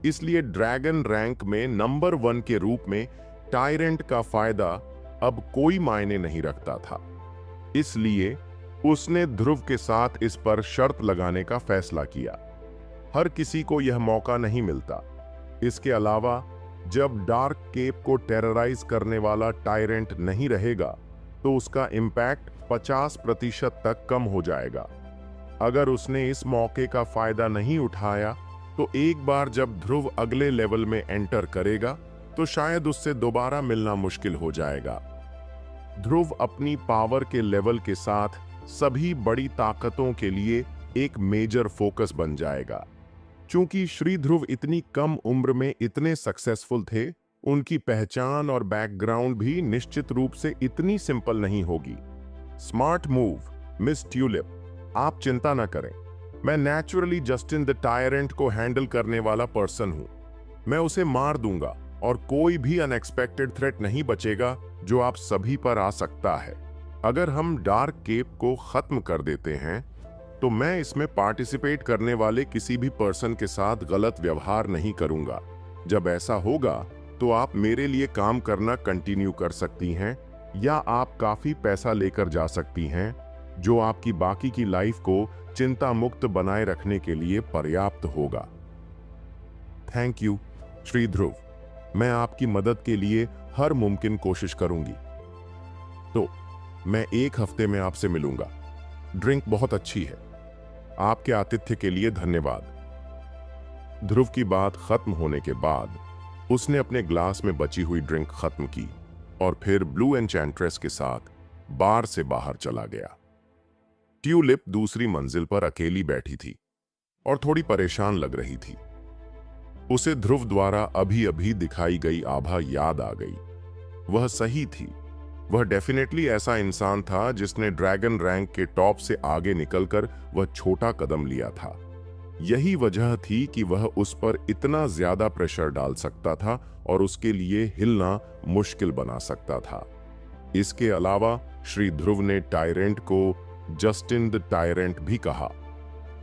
इसलिए ड्रैगन रैंक में नंबर 1 के रूप में टायरेंट का फायदा अब कोई मायने नहीं रखता था। इसलिए उसने ध्रुव के साथ इस पर शर्त लगाने का फैसला किया। हर किसी को यह मौका नहीं मिलता। इसके अलावा जब डार्क केप को टेरराइज करने वाला टायरेंट नहीं रहेगा तो उसका इम्पैक्ट 50% तक कम हो जाएगा। अगर उसने इस मौके का फायदा नहीं उठाया तो एक बार जब ध्रुव अगले लेवल में एंटर करेगा तो शायद उससे दोबारा मिलना मुश्किल हो जाएगा। ध्रुव अपनी पावर के लेवल के साथ सभी बड़ी ताकतों के लिए एक मेजर फोकस बन जाएगा। चूंकि श्री ध्रुव इतनी कम उम्र में इतने सक्सेसफुल थे, उनकी पहचान और बैकग्राउंड भी निश्चित रूप से इतनी सिंपल नहीं होगी। Smart move, miss tulip. आप चिंता न करें। मैं नेचुरली जस्टिन द टायरेंट को हैंडल करने वाला पर्सन हूं। मैं उसे मार दूंगा और कोई भी अनएक्सपेक्टेड थ्रेट नहीं बचेगा जो आप सभी पर आ सकता है। अगर हम डार्क केप को खत्म कर देते हैं तो मैं इसमें पार्टिसिपेट करने वाले किसी भी पर्सन के साथ गलत व्यवहार नहीं करूंगा। जब ऐसा होगा तो आप मेरे लिए काम करना कंटिन्यू कर सकती हैं या आप काफी पैसा लेकर जा सकती हैं, जो आपकी बाकी की लाइफ को चिंता मुक्त बनाए रखने के लिए पर्याप्त होगा। थैंक यू श्री ध्रुव। मैं आपकी मदद के लिए हर मुमकिन कोशिश करूंगी। तो मैं 1 हफ्ते में आपसे मिलूंगा। ड्रिंक बहुत अच्छी है। आपके आतिथ्य के लिए धन्यवाद। ध्रुव की बात खत्म होने के बाद उसने अपने ग्लास में बची हुई ड्रिंक खत्म की और फिर ब्लू एन्चेंट्रेस के साथ बार से बाहर चला गया। ट्यूलिप दूसरी मंजिल पर अकेली बैठी थी और थोड़ी परेशान लग रही थी। उसे ध्रुव द्वारा अभी अभी दिखाई गई आभा याद आ गई। वह सही थी। वह डेफिनेटली ऐसा इंसान था जिसने ड्रैगन रैंक के टॉप से आगे निकलकर वह छोटा कदम लिया था। यही वजह थी कि वह उस पर इतना ज्यादा प्रेशर डाल सकता था और उसके लिए हिलना मुश्किल बना सकता था। इसके अलावा श्री ध्रुव ने टायरेंट को जस्टिन द टायरेंट भी कहा।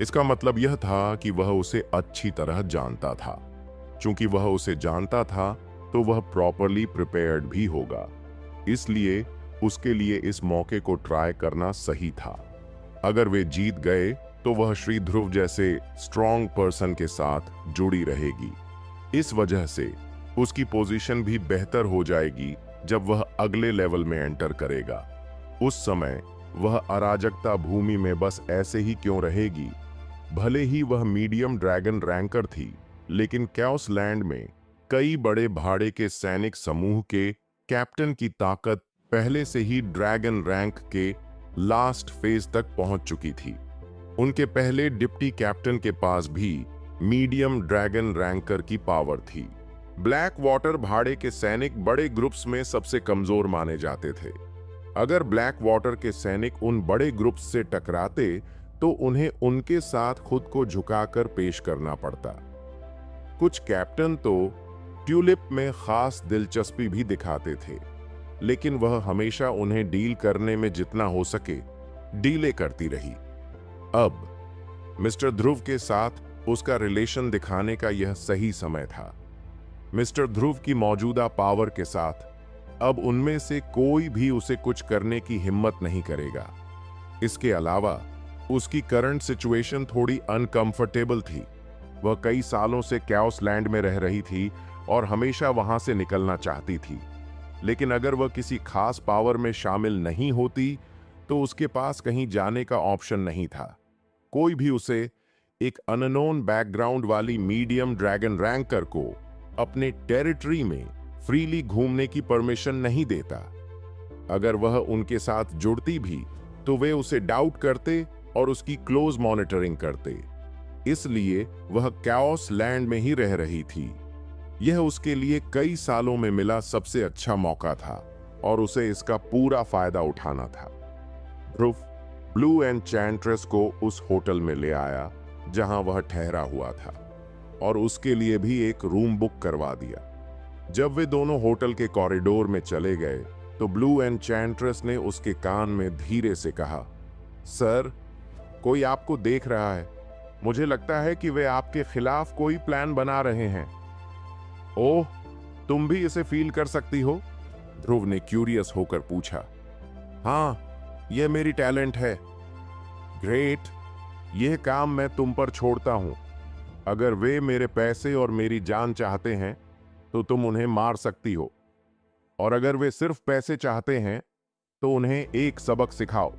इसका मतलब यह था कि वह उसे अच्छी तरह जानता था। चूंकि वह उसे जानता था तो वह प्रॉपरली प्रिपेयर्ड भी होगा, इसलिए उसके लिए इस मौके को ट्राई करना सही था। अगर वे जीत गए तो वह श्री ध्रुव जैसे स्ट्रॉन्ग पर्सन के साथ जुड़ी रहेगी। इस वजह से उसकी पोजीशन भी बेहतर हो जाएगी जब वह अगले लेवल में एंटर करेगा। उस समय वह अराजकता भूमि में बस ऐसे ही क्यों रहेगी। भले ही वह मीडियम ड्रैगन रैंकर थी, लेकिन कैओस लैंड में कई बड़े भाड़े के सैनिक समूह के कैप्टन की ताकत पहले से ही ड्रैगन रैंक के लास्ट फेज तक पहुंच चुकी थी। उनके पहले डिप्टी कैप्टन के पास भी मीडियम ड्रैगन रैंकर की पावर थी। ब्लैक वाटर भाड़े के सैनिक बड़े ग्रुप्स में सबसे कमजोर माने जाते थे। अगर ब्लैक वाटर के सैनिक उन बड़े ग्रुप्स से टकराते तो उन्हें उनके साथ खुद को झुकाकर पेश करना पड़ता। कुछ कैप्टन तो ट्यूलिप में खास दिलचस्पी भी दिखाते थे, लेकिन वह हमेशा उन्हें डील करने में जितना हो सके डीले करती रही। अब मिस्टर ध्रुव के साथ उसका रिलेशन दिखाने का यह सही समय था। मिस्टर ध्रुव की मौजूदा पावर के साथ अब उनमें से कोई भी उसे कुछ करने की हिम्मत नहीं करेगा। इसके अलावा उसकी करंट सिचुएशन थोड़ी अनकंफर्टेबल थी। वह कई सालों से कैओस लैंड में रह रही थी और हमेशा वहां से निकलना चाहती थी, लेकिन अगर वह किसी खास पावर में शामिल नहीं होती तो उसके पास कहीं जाने का ऑप्शन नहीं था। कोई भी उसे एक अननोन बैकग्राउंड वाली मीडियम ड्रैगन रैंकर को अपने टेरिटरी में फ्रीली घूमने की परमिशन नहीं देता। अगर वह उनके साथ जुड़ती भी तो वे उसे डाउट करते और उसकी क्लोज मॉनिटरिंग करते। इसलिए वह कैओस लैंड में ही रह रही थी। यह उसके लिए कई सालों में मिला सबसे अच्छा मौका था और उसे इसका पूरा फायदा उठाना था। ध्रुव ब्लू एन्चेंट्रेस को उस होटल में ले आया जहां वह ठहरा हुआ था और उसके लिए भी एक रूम बुक करवा दिया। जब वे दोनों होटल के कॉरिडोर में चले गए तो ब्लू एन्चेंट्रेस ने उसके कान में धीरे से कहा, सर, कोई आपको देख रहा है। मुझे लगता है कि वे आपके खिलाफ कोई प्लान बना रहे हैं। ओह, तुम भी इसे फील कर सकती हो? ध्रुव ने क्यूरियस होकर पूछा। हाँ, यह मेरी टैलेंट है। ग्रेट, यह काम मैं तुम पर छोड़ता हूं। अगर वे मेरे पैसे और मेरी जान चाहते हैं तो तुम उन्हें मार सकती हो, और अगर वे सिर्फ पैसे चाहते हैं तो उन्हें एक सबक सिखाओ,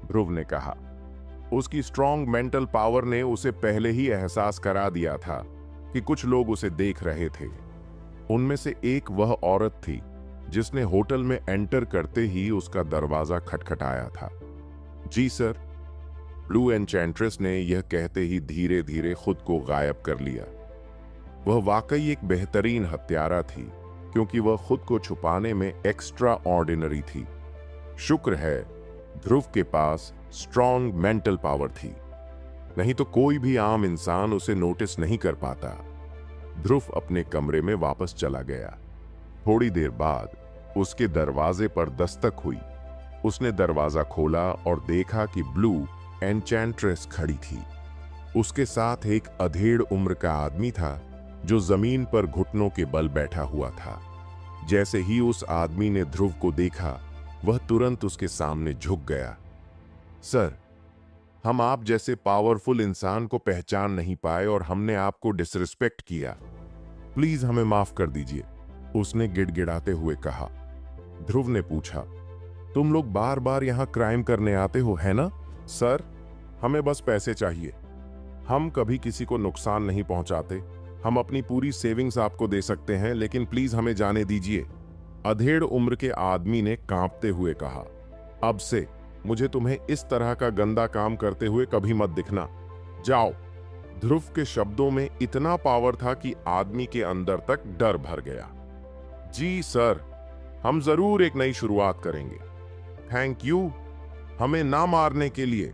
ध्रुव ने कहा। उसकी स्ट्रॉन्ग मेंटल पावर ने उसे पहले ही एहसास करा दिया था कि कुछ लोग उसे देख रहे थे। उनमें से एक वह औरत थी जिसने होटल में एंटर करते ही उसका दरवाजा खटखटाया था। जी सर, ब्लू एन्चेंट्रेस ने यह कहते ही धीरे धीरे खुद को गायब कर लिया। वह वाकई एक बेहतरीन हत्यारा थी, क्योंकि वह खुद को छुपाने में एक्स्ट्रा ऑर्डिनरी थी। शुक्र है ध्रुव के पास स्ट्रॉन्ग मेंटल पावर थी, नहीं तो कोई भी आम इंसान उसे नोटिस नहीं कर पाता। ध्रुव अपने कमरे में वापस चला गया। थोड़ी देर बाद उसके दरवाजे पर दस्तक हुई। उसने दरवाजा खोला और देखा कि ब्लू एन्चेंट्रेस खड़ी थी। उसके साथ एक अधेड़ उम्र का आदमी था जो जमीन पर घुटनों के बल बैठा हुआ था। जैसे ही उस आदमी ने ध्रुव को देखा, वह तुरंत उसके सामने झुक गया। सर, हम आप जैसे पावरफुल इंसान को पहचान नहीं पाए और हमने आपको डिसरिस्पेक्ट किया। प्लीज हमें माफ कर दीजिए, उसने गिड़गिड़ाते हुए कहा। ध्रुव ने पूछा, तुम लोग बार बार यहाँ क्राइम करने आते हो, है ना? सर, हमें बस पैसे चाहिए। हम कभी किसी को नुकसान नहीं पहुंचाते। हम अपनी पूरी सेविंग्स आपको दे सकते हैं, लेकिन प्लीज हमें जाने दीजिए। अधेड़ उम्र के आदमी ने कांपते हुए कहा, अब से मुझे तुम्हें इस तरह का गंदा काम करते हुए कभी मत दिखना। जाओ। ध्रुव के शब्दों में इतना पावर था कि आदमी के अंदर तक डर भर गया। जी सर, हम जरूर एक नई शुरुआत करेंगे। थैंक यू हमें ना मारने के लिए।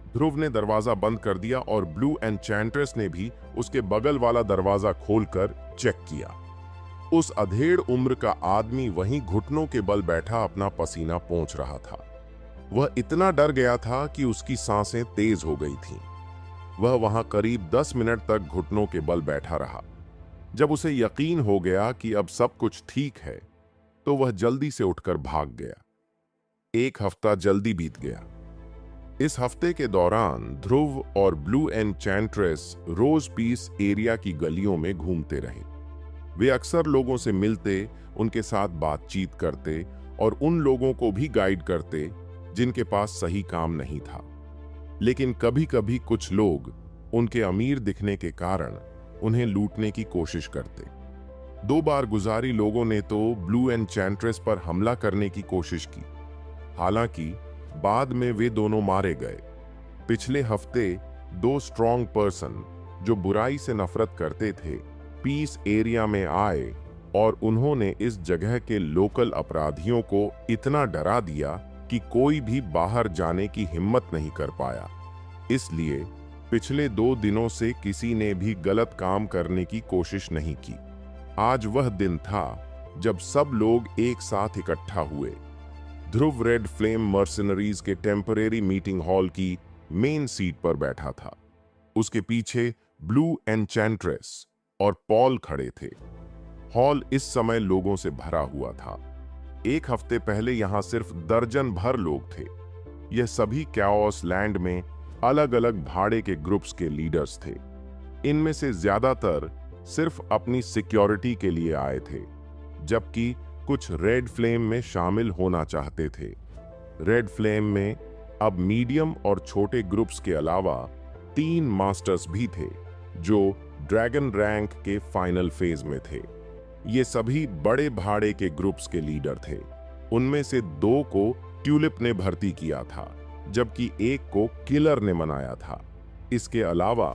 ध्रुव ने दरवाजा बंद कर दिया और ब्लू एन्चेंट्रेस ने भी उसके बगल वाला दरवाजा खोलकर चेक किया। उस अधेड़ उम्र का आदमी वहीं घुटनों के बल बैठा अपना पसीना पोंछ रहा था। वह इतना डर गया था कि उसकी सांसें तेज हो गई थीं। वह वहां करीब 10 मिनट तक घुटनों के बल बैठा रहा। जब उसे यकीन हो गया कि अब सब कुछ ठीक है, तो वह जल्दी से उठकर भाग गया। 1 हफ्ता जल्दी बीत गया। इस हफ्ते के दौरान ध्रुव और ब्लू एन्चेंट्रेस रोज पीस एरिया की गलियों में घूमते रहे। वे अक्सर लोगों से मिलते, उनके साथ बातचीत करते और उन लोगों को भी गाइड करते जिनके पास सही काम नहीं था। लेकिन कभी कभी कुछ लोग उनके अमीर दिखने के कारण उन्हें लूटने की कोशिश करते। 2 बार गुजारी लोगों ने तो ब्लू एन्चेंट्रेस पर हमला करने की कोशिश की। हालांकि बाद में वे दोनों मारे गए। पिछले हफ्ते 2 स्ट्रॉन्ग पर्सन जो बुराई से नफरत करते थे, पीस एरिया में आए और उन्होंने इस जगह के लोकल अपराधियों को इतना डरा दिया कि कोई भी बाहर जाने की हिम्मत नहीं कर पाया। इसलिए पिछले 2 दिनों से किसी ने भी गलत काम करने की कोशिश नहीं की। आज वह दिन था जब सब लोग एक साथ इकट्ठा हुए। ध्रुव रेड फ्लेम मर्सिनरीज के टेम्परेरी मीटिंग हॉल की मेन सीट पर बैठा था। उसके पीछे ब्लू एन्चेंट्रेस और पॉल खड़े थे। हॉल इस समय लोगों से भरा हुआ था। 1 हफ्ते पहले यहां सिर्फ दर्जन भर लोग थे। यह सभी कैओस लैंड में अलग अलग भाड़े के ग्रुप्स के लीडर्स थे। इनमें से ज्यादातर सिर्फ अपनी सिक्योरिटी के लिए आए थे, जबकि कुछ रेड फ्लेम में शामिल होना चाहते थे। रेड फ्लेम में अब मीडियम और छोटे ग्रुप्स के अलावा 3 मास्टर्स भी थे जो ड्रैगन रैंक के फाइनल फेज में थे। ये सभी बड़े भाड़े के ग्रुप्स के लीडर थे। उनमें से 2 को ट्यूलिप ने भर्ती किया था, जबकि 1 को किलर ने मनाया था। इसके अलावा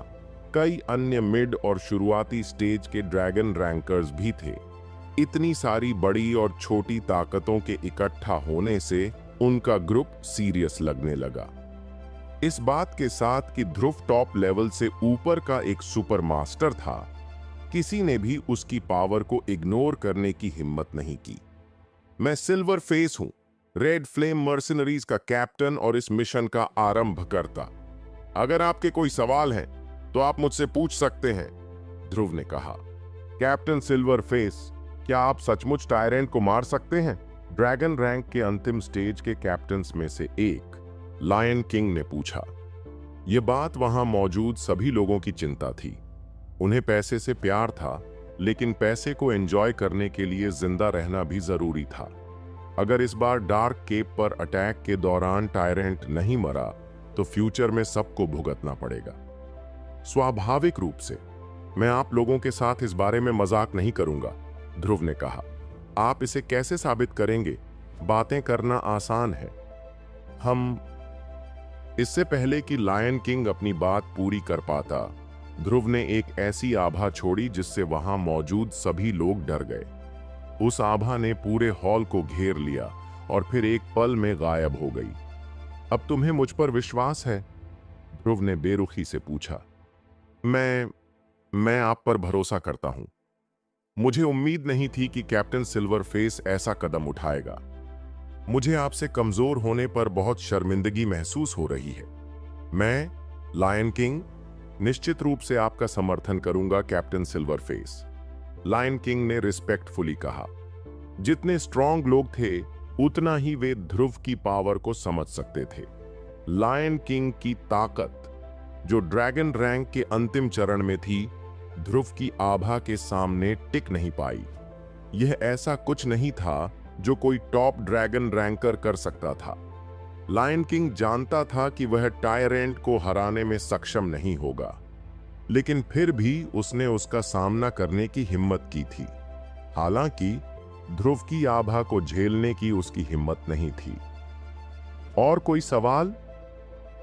कई अन्य मिड और शुरुआती स्टेज के ड्रैगन रैंकर्स भी थे। इतनी सारी बड़ी और छोटी ताकतों के इकट्ठा होने से उनका ग्रुप सीरियस लगने लगा। इस बात के साथ कि ध्रुव टॉप लेवल से ऊपर का एक सुपर मास्टर था, किसी ने भी उसकी पावर को इग्नोर करने की हिम्मत नहीं की। मैं सिल्वर फेस हूं, रेड फ्लेम मर्सिनरीज का कैप्टन और इस मिशन का आरंभ करता। अगर आपके कोई सवाल हैं तो आप मुझसे पूछ सकते हैं, ध्रुव ने कहा। कैप्टन सिल्वर फेस, क्या आप सचमुच टायरेंट को मार सकते हैं? ड्रैगन रैंक के अंतिम स्टेज के कैप्टन्स में से एक, लायन किंग ने पूछा। यह बात वहां मौजूद सभी लोगों की चिंता थी। उन्हें पैसे से प्यार था, लेकिन पैसे को एंजॉय करने के लिए जिंदा रहना भी जरूरी था। अगर इस बार डार्क केप पर अटैक के दौरान टायरेंट नहीं मरा, तो फ्यूचर में सबको भुगतना पड़ेगा। स्वाभाविक रूप से मैं आप लोगों के साथ इस बारे में मजाक नहीं करूंगा, ध्रुव ने कहा। आप इसे कैसे साबित करेंगे? बातें करना आसान है। हम इससे पहले कि लायन किंग अपनी बात पूरी कर पाता, ध्रुव ने एक ऐसी आभा छोड़ी जिससे वहां मौजूद सभी लोग डर गए। उस आभा ने पूरे हॉल को घेर लिया और फिर एक पल में गायब हो गई। अब तुम्हें मुझ पर विश्वास है? ध्रुव ने बेरुखी से पूछा। मैं आप पर भरोसा करता हूं। मुझे उम्मीद नहीं थी कि कैप्टन सिल्वर फेस ऐसा कदम उठाएगा। मुझे आपसे कमजोर होने पर बहुत शर्मिंदगी महसूस हो रही है। मैं, लायन किंग, निश्चित रूप से आपका समर्थन करूंगा, captain silver face, lion king ने रिस्पेक्टफुली कहा। जितने स्ट्रॉन्ग लोग थे, उतना ही वे ध्रुव की पावर को समझ सकते थे। लायन किंग की ताकत, जो ड्रैगन रैंक के अंतिम चरण में थी, ध्रुव की आभा के सामने टिक नहीं पाई। यह ऐसा कुछ नहीं था जो कोई टॉप ड्रैगन रैंकर कर सकता था। लायन किंग जानता था कि वह टायरेंट को हराने में सक्षम नहीं होगा, लेकिन फिर भी उसने उसका सामना करने की हिम्मत की थी। हालांकि ध्रुव की आभा को झेलने की उसकी हिम्मत नहीं थी। और कोई सवाल?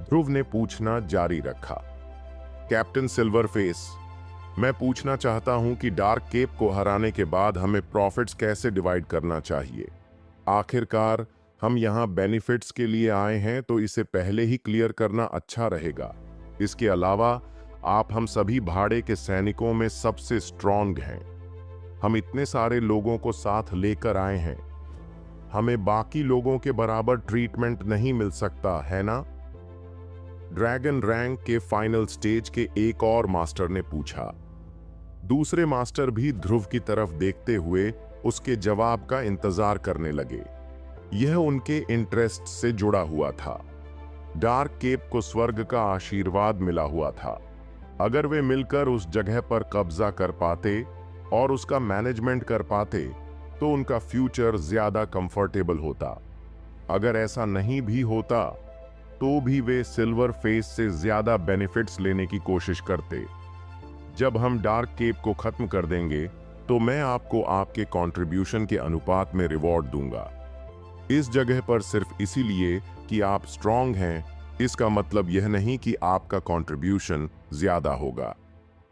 ध्रुव ने पूछना जारी रखा। कैप्टन सिल्वरफेस, मैं पूछना चाहता हूं कि डार्क केप को हराने के बाद हमें प्रॉफिट्स कैसे डिवाइड करना चाहिए। आखिरकार हम यहां बेनिफिट्स के लिए आए हैं, तो इसे पहले ही क्लियर करना अच्छा रहेगा। इसके अलावा आप हम सभी भाड़े के सैनिकों में सबसे स्ट्रांग हैं। हम इतने सारे लोगों को साथ लेकर आए हैं, हमें बाकी लोगों के बराबर ट्रीटमेंट नहीं मिल सकता है ना? ड्रैगन रैंक के फाइनल स्टेज के एक और मास्टर ने पूछा। दूसरे मास्टर भी ध्रुव की तरफ देखते हुए उसके जवाब का इंतजार करने लगे। यह उनके इंटरेस्ट से जुड़ा हुआ था। डार्क केप को स्वर्ग का आशीर्वाद मिला हुआ था। अगर वे मिलकर उस जगह पर कब्जा कर पाते और उसका मैनेजमेंट कर पाते, तो उनका फ्यूचर ज्यादा कंफर्टेबल होता। अगर ऐसा नहीं भी होता, तो भी वे सिल्वर फेस से ज्यादा बेनिफिट्स लेने की कोशिश करते। जब हम डार्क केप को खत्म कर देंगे, तो मैं आपको आपके कंट्रीब्यूशन के अनुपात में रिवॉर्ड दूंगा। इस जगह पर सिर्फ इसीलिए कि आप स्ट्रांग हैं, इसका मतलब यह नहीं कि आपका कंट्रीब्यूशन ज्यादा होगा।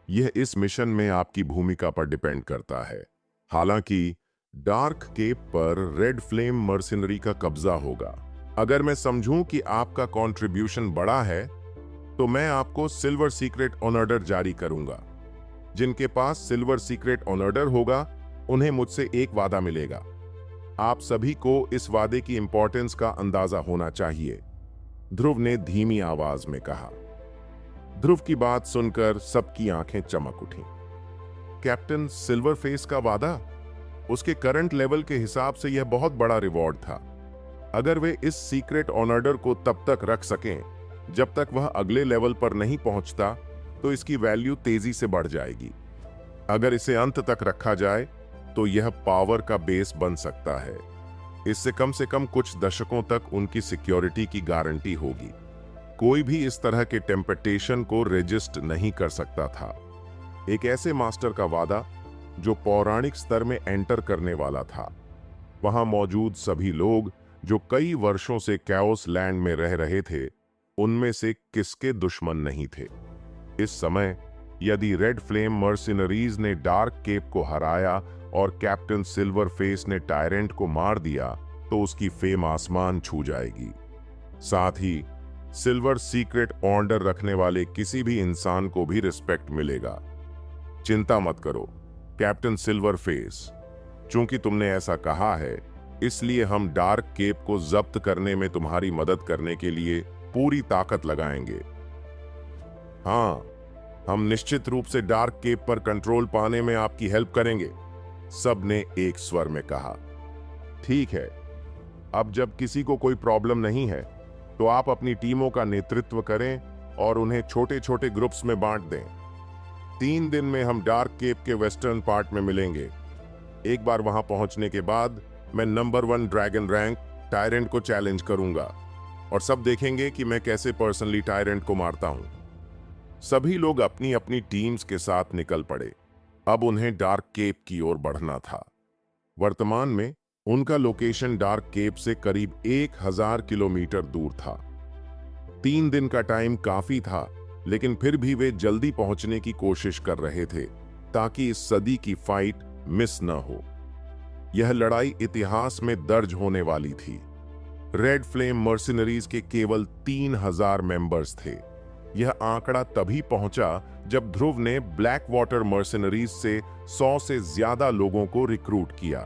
यह इस मिशन में आपकी भूमिका पर डिपेंड करता है। हालांकि डार्क केप पर रेड फ्लेम मर्सिनरी का कब्जा होगा। अगर मैं समझूं कि आपका कंट्रीब्यूशन बड़ा है, तो मैं आपको सिल्वर सीक्रेट ऑनर्डर जारी करूंगा। जिनके पास सिल्वर सीक्रेट ऑनर्डर होगा, उन्हें मुझसे एक वादा मिलेगा। आप सभी को इस वादे की इंपॉर्टेंस का अंदाजा होना चाहिए, ध्रुव ने धीमी आवाज में कहा। ध्रुव की बात सुनकर सबकी आंखें चमक उठी। कैप्टन सिल्वरफेस का वादा? उसके करंट लेवल के हिसाब से यह बहुत बड़ा रिवॉर्ड था। अगर वे इस सीक्रेट ऑनर्डर को तब तक रख सकें जब तक वह अगले लेवल पर नहीं पहुंचता, तो इसकी वैल्यू तेजी से बढ़ जाएगी। अगर इसे अंत तक रखा जाए, तो यह पावर का बेस बन सकता है। इससे कम से कम कुछ दशकों तक उनकी सिक्योरिटी की गारंटी होगी। कोई भी इस तरह के टेम्पटेशन को रेजिस्ट नहीं कर सकता था। एक ऐसे मास्टर का वादा जो पौराणिक स्तर में एंटर करने वाला था। वहां मौजूद सभी लोग जो कई वर्षों से कैओस लैंड में रह रहे थे, उनमें से किसके दुश्मन नहीं थे। इस समय यदि रेड फ्लेम मर्सिनरीज ने डार्क केप को हराया और कैप्टन सिल्वरफेस ने टायरेंट को मार दिया, तो उसकी फेम आसमान छू जाएगी। साथ ही सिल्वर सीक्रेट ऑर्डर रखने वाले किसी भी इंसान को भी रिस्पेक्ट मिलेगा। चिंता मत करो कैप्टन सिल्वरफेस, चूंकि तुमने ऐसा कहा है, इसलिए हम डार्क केप को जब्त करने में तुम्हारी मदद करने के लिए पूरी ताकत लगाएंगे। हाँ, हम निश्चित रूप से डार्क केप पर कंट्रोल पाने में आपकी हेल्प करेंगे, सब ने एक स्वर में कहा। ठीक है, अब जब किसी को कोई प्रॉब्लम नहीं है, तो आप अपनी टीमों का नेतृत्व करें और उन्हें छोटे छोटे ग्रुप्स में बांट दें। 3 दिन में हम डार्क केप के वेस्टर्न पार्ट में मिलेंगे। एक बार वहां पहुंचने के बाद मैं नंबर 1 ड्रैगन रैंक टायरेंट को चैलेंज करूंगा और सब देखेंगे कि मैं कैसे पर्सनली टायरेंट को मारता हूं। सभी लोग अपनी अपनी टीम्स के साथ निकल पड़े। अब उन्हें डार्क केप की ओर बढ़ना था। वर्तमान में उनका लोकेशन डार्क केप से करीब 1000 किलोमीटर दूर था। 3 दिन का टाइम काफी था, लेकिन फिर भी वे जल्दी पहुंचने की कोशिश कर रहे थे ताकि इस सदी की फाइट मिस न हो। यह लड़ाई इतिहास में दर्ज होने वाली थी। रेड फ्लेम मर्सिनरीज के केवल 3000 मेंबर्स थे। यह आंकड़ा तभी पहुंचा जब ध्रुव ने ब्लैक वाटर मर्सिनरीज से 100 से ज्यादा लोगों को रिक्रूट किया।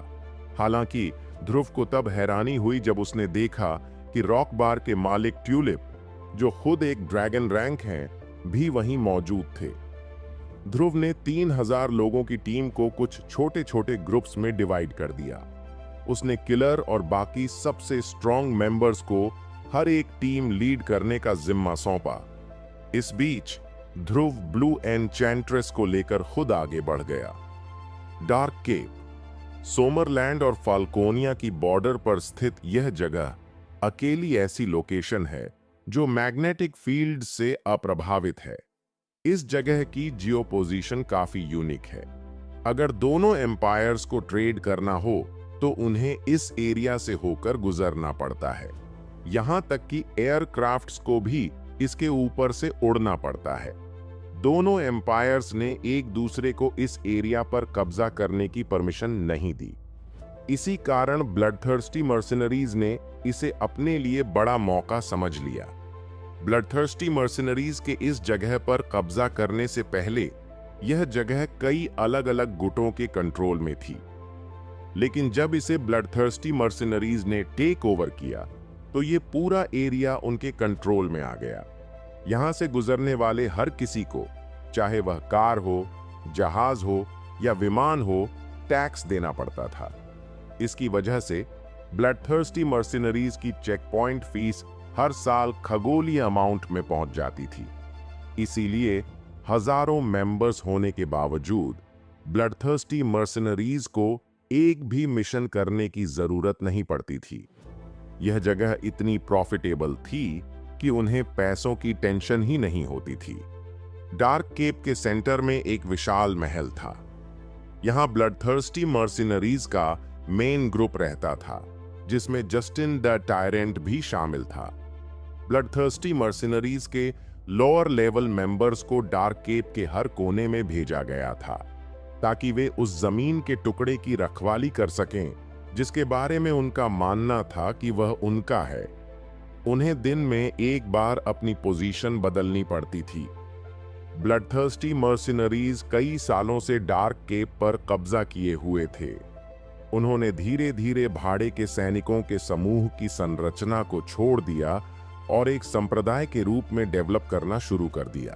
हालांकि ध्रुव को तब हैरानी हुई जब उसने देखा कि रॉक बार के मालिक ट्यूलिप, जो खुद एक ड्रैगन रैंक हैं, भी वहीं मौजूद थे। ध्रुव ने 3000 लोगों की टीम को कुछ छोटे छोटे ग्रुप्स में डिवाइड कर दिया। उसने किलर और बाकी सबसे स्ट्रॉन्ग मेंबर्स को हर एक टीम लीड करने का जिम्मा सौंपा। इस बीच ध्रुव ब्लू एन्चेंट्रेस को लेकर खुद आगे बढ़ गया। डार्क केप, सोमरलैंड और फाल्कोनिया की बॉर्डर पर स्थित यह जगह अकेली ऐसी लोकेशन है जो मैग्नेटिक फील्ड से अप्रभावित है। इस जगह की जियो पोजीशन काफी यूनिक है। अगर दोनों एम्पायर्स को ट्रेड करना हो तो उन्हें इस एरिया से होकर गुजरना पड़ता है। यहां तक कि एयरक्राफ्ट्स को भी इसके ऊपर से उड़ना पड़ता है। दोनों एम्पायर्स ने एक दूसरे को इस एरिया पर कब्जा करने की परमिशन नहीं दी। इसी कारण ब्लडथर्स्टी मर्सिनरीज ने इसे अपने लिए बड़ा मौका समझ लिया। ब्लडथर्स्टी मर्सिनरीज के इस जगह पर कब्जा करने से पहले यह जगह कई अलग अलग गुटों के कंट्रोल में थी, लेकिन जब इसे ब्लडथर्स्टी मर्सिनरीज ने टेक ओवर किया तो ये पूरा एरिया उनके कंट्रोल में आ गया। यहां से गुजरने वाले हर किसी को, चाहे वह कार हो, जहाज हो या विमान हो, टैक्स देना पड़ता था। इसकी वजह से ब्लडथर्स्टी मर्सिनरीज की चेक पॉइंट फीस हर साल खगोलीय अमाउंट में पहुंच जाती थी। इसीलिए हजारों मेंबर्स होने के बावजूद ब्लडथर्स्टी मर्सिनरीज को एक भी मिशन करने की जरूरत नहीं पड़ती थी। यह जगह इतनी प्रॉफिटेबल थी कि उन्हें पैसों की टेंशन ही नहीं होती थी। डार्क केप के सेंटर में एक विशाल महल था। यहां ब्लडथर्स्टी मर्सिनरीज का मेन ग्रुप रहता था, जिसमें जस्टिन द टायरेंट भी शामिल था। ब्लडथर्स्टी मर्सिनरीज के लोअर लेवल मेंबर्स को डार्क केप के हर कोने में भेजा गया था, ताकि वे उस जमीन के टुकड़े की रखवाली कर सकें जिसके बारे में उनका मानना था कि वह उनका है। उन्हें दिन में एक बार अपनी पोजीशन बदलनी पड़ती थी। ब्लडथर्स्टी मर्सिनरीज कई सालों से डार्क केप पर कब्जा किए हुए थे। उन्होंने धीरे धीरे भाड़े के सैनिकों के समूह की संरचना को छोड़ दिया और एक संप्रदाय के रूप में डेवलप करना शुरू कर दिया।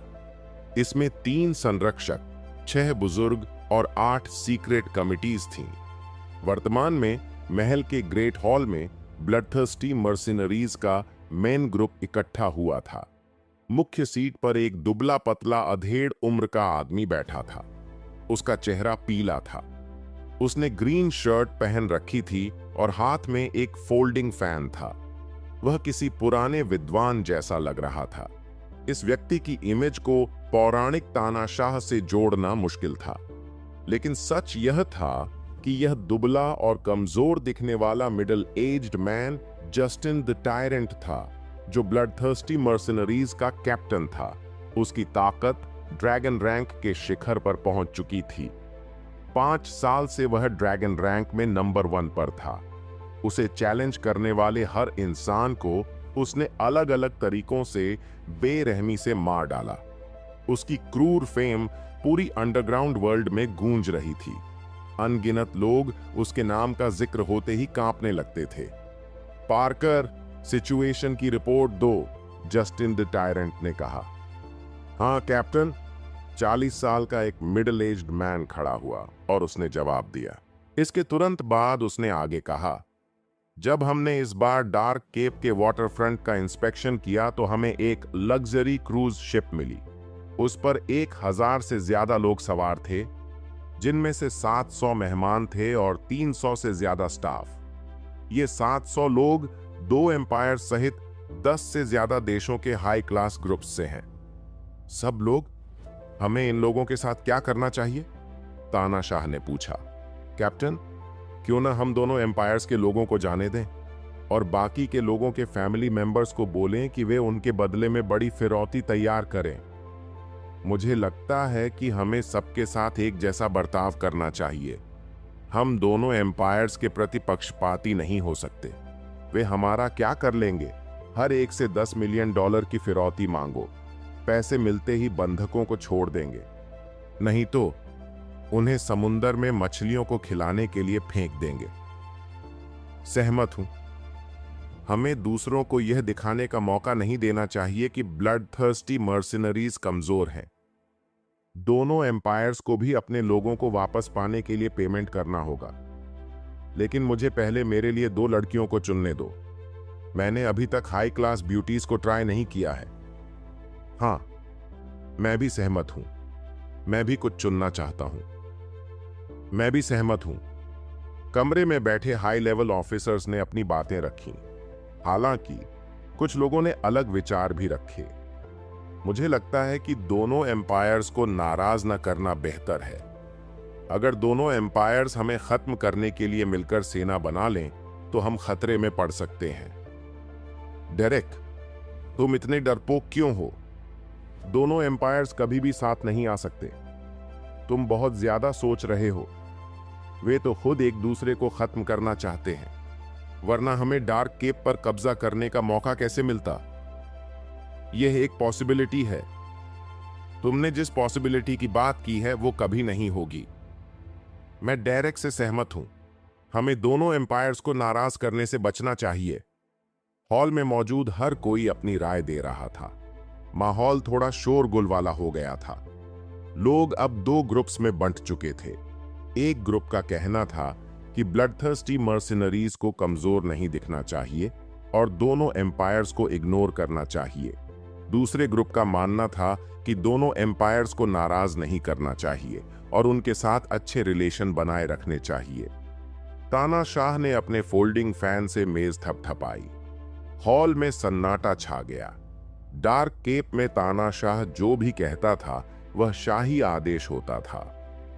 इसमें 3 संरक्षक, 6 बुजुर्ग और 8 सीक्रेट कमिटीज थीं। वर्तमान में महल के ग्रेट हॉल में ब्लडथर्स्टी मर्सिनरीज का मेन ग्रुप इकट्ठा हुआ था। मुख्य सीट पर एक दुबला पतला अधेड़ उम्र का आदमी बैठा था। उसका चेहरा पीला था। उसने ग्रीन शर्ट पहन रखी थी और हाथ में एक फोल्डिंग फैन था। वह किसी पुराने विद्वान जैसा लग रहा था। इस व्यक्ति की इमेज को पौराणिक तानाशाह से जोड़ना मुश्किल था, लेकिन सच यह था कि यह दुबला और कमजोर दिखने वाला middle aged man Justin the tyrant था, जो ब्लडथर्स्टी मर्सिनरीज का कैप्टन था। उसकी ताकत ड्रैगन रैंक के शिखर पर पहुंच चुकी थी। 5 साल से वह ड्रैगन रैंक में नंबर 1 पर था। उसे चैलेंज करने वाले हर इंसान को उसने अलग अलग तरीकों से बेरहमी से मार डाला। उसकी क्रूर फेम पूरी अंडरग्राउंड वर्ल्ड में गूंज रही थी। अनगिनत लोग उसके नाम का जिक्र होते ही कांपने लगते थे। पार्कर, सिचुएशन की रिपोर्ट दो, जस्टिन द टायरेंट ने कहा। हाँ कैप्टन, 40 साल का एक मिडिल एज्ड मैन खड़ा हुआ और उसने जवाब दिया। इसके तुरंत बाद उसने आगे कहा, जब हमने इस बार डार्क केप के वाटरफ्रंट का इंस्पेक्शन किया तो हमें एक लग्जरी क्रूज शिप मिली। उस पर 1000 से ज्यादा लोग सवार थे, जिनमें से 700 मेहमान थे और 300 से ज्यादा स्टाफ। ये 700 लोग 2 एम्पायर सहित 10 से ज्यादा देशों के हाई क्लास ग्रुप्स से हैं। सब लोग? हमें इन लोगों के साथ क्या करना चाहिए? तानाशाह ने पूछा। कैप्टन, क्यों ना हम दोनों एम्पायर्स के लोगों को जाने दें और बाकी के लोगों के फैमिली मेंबर्स को बोलें कि वे उनके बदले में बड़ी फिरौती तैयार करें। मुझे लगता है कि हमें सबके साथ एक जैसा बर्ताव करना चाहिए। हम दोनों एम्पायर्स के प्रति पक्षपाती नहीं हो सकते। वे हमारा क्या कर लेंगे? हर एक से $10 मिलियन की फिरौती मांगो। पैसे मिलते ही बंधकों को छोड़ देंगे, नहीं तो उन्हें समुंदर में मछलियों को खिलाने के लिए फेंक देंगे। सहमत हूं। हमें दूसरों को यह दिखाने का मौका नहीं देना चाहिए कि ब्लडथर्स्टी मर्सिनरीज कमजोर हैं। दोनों एम्पायर्स को भी अपने लोगों को वापस पाने के लिए पेमेंट करना होगा। लेकिन मुझे पहले मेरे लिए 2 लड़कियों को चुनने दो। मैंने अभी तक हाई क्लास ब्यूटीज को ट्राई नहीं किया है। हाँ, मैं भी सहमत हूं। मैं भी कुछ चुनना चाहता हूं। मैं भी सहमत हूं। कमरे में बैठे हाई लेवल ऑफिसर्स ने अपनी बातें रखी। हालांकि कुछ लोगों ने अलग विचार भी रखे। मुझे लगता है कि दोनों एम्पायर्स को नाराज न करना बेहतर है। अगर दोनों एम्पायर्स हमें खत्म करने के लिए मिलकर सेना बना लें तो हम खतरे में पड़ सकते हैं। डेरेक, तुम इतने डरपोक क्यों हो? दोनों एम्पायर्स कभी भी साथ नहीं आ सकते। तुम बहुत ज्यादा सोच रहे हो। वे तो खुद एक दूसरे को खत्म करना चाहते हैं, वरना हमें डार्क केप पर कब्जा करने का मौका कैसे मिलता? यह एक पॉसिबिलिटी है। तुमने जिस पॉसिबिलिटी की बात की है वो कभी नहीं होगी। मैं डेरेक से सहमत हूं। हमें दोनों एम्पायर्स को नाराज करने से बचना चाहिए। हॉल में मौजूद हर कोई अपनी राय दे रहा था। माहौल थोड़ा शोरगुल वाला हो गया था। लोग अब दो ग्रुप्स में बंट चुके थे। एक ग्रुप का कहना था कि ब्लडथर्स्टी मर्सिनरीज को कमजोर नहीं दिखना चाहिए और दोनों एम्पायर्स को इग्नोर करना चाहिए। दूसरे ग्रुप का मानना था कि दोनों एम्पायर्स को नाराज नहीं करना चाहिए और उनके साथ अच्छे रिलेशन बनाए रखने चाहिए। तानाशाह ने अपने फोल्डिंग फैन से मेज थपथपाई। हॉल में सन्नाटा छा गया। डार्क केप में तानाशाह जो भी कहता था वह शाही आदेश होता था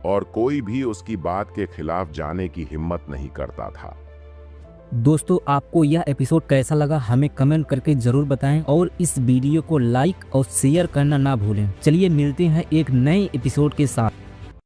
और कोई भी उसकी बात के खिलाफ जाने की हिम्मत नहीं करता था। दोस्तों, आपको यह एपिसोड कैसा लगा हमें कमेंट करके जरूर बताएं और इस वीडियो को लाइक और शेयर करना ना भूलें। चलिए मिलते हैं एक नए एपिसोड के साथ।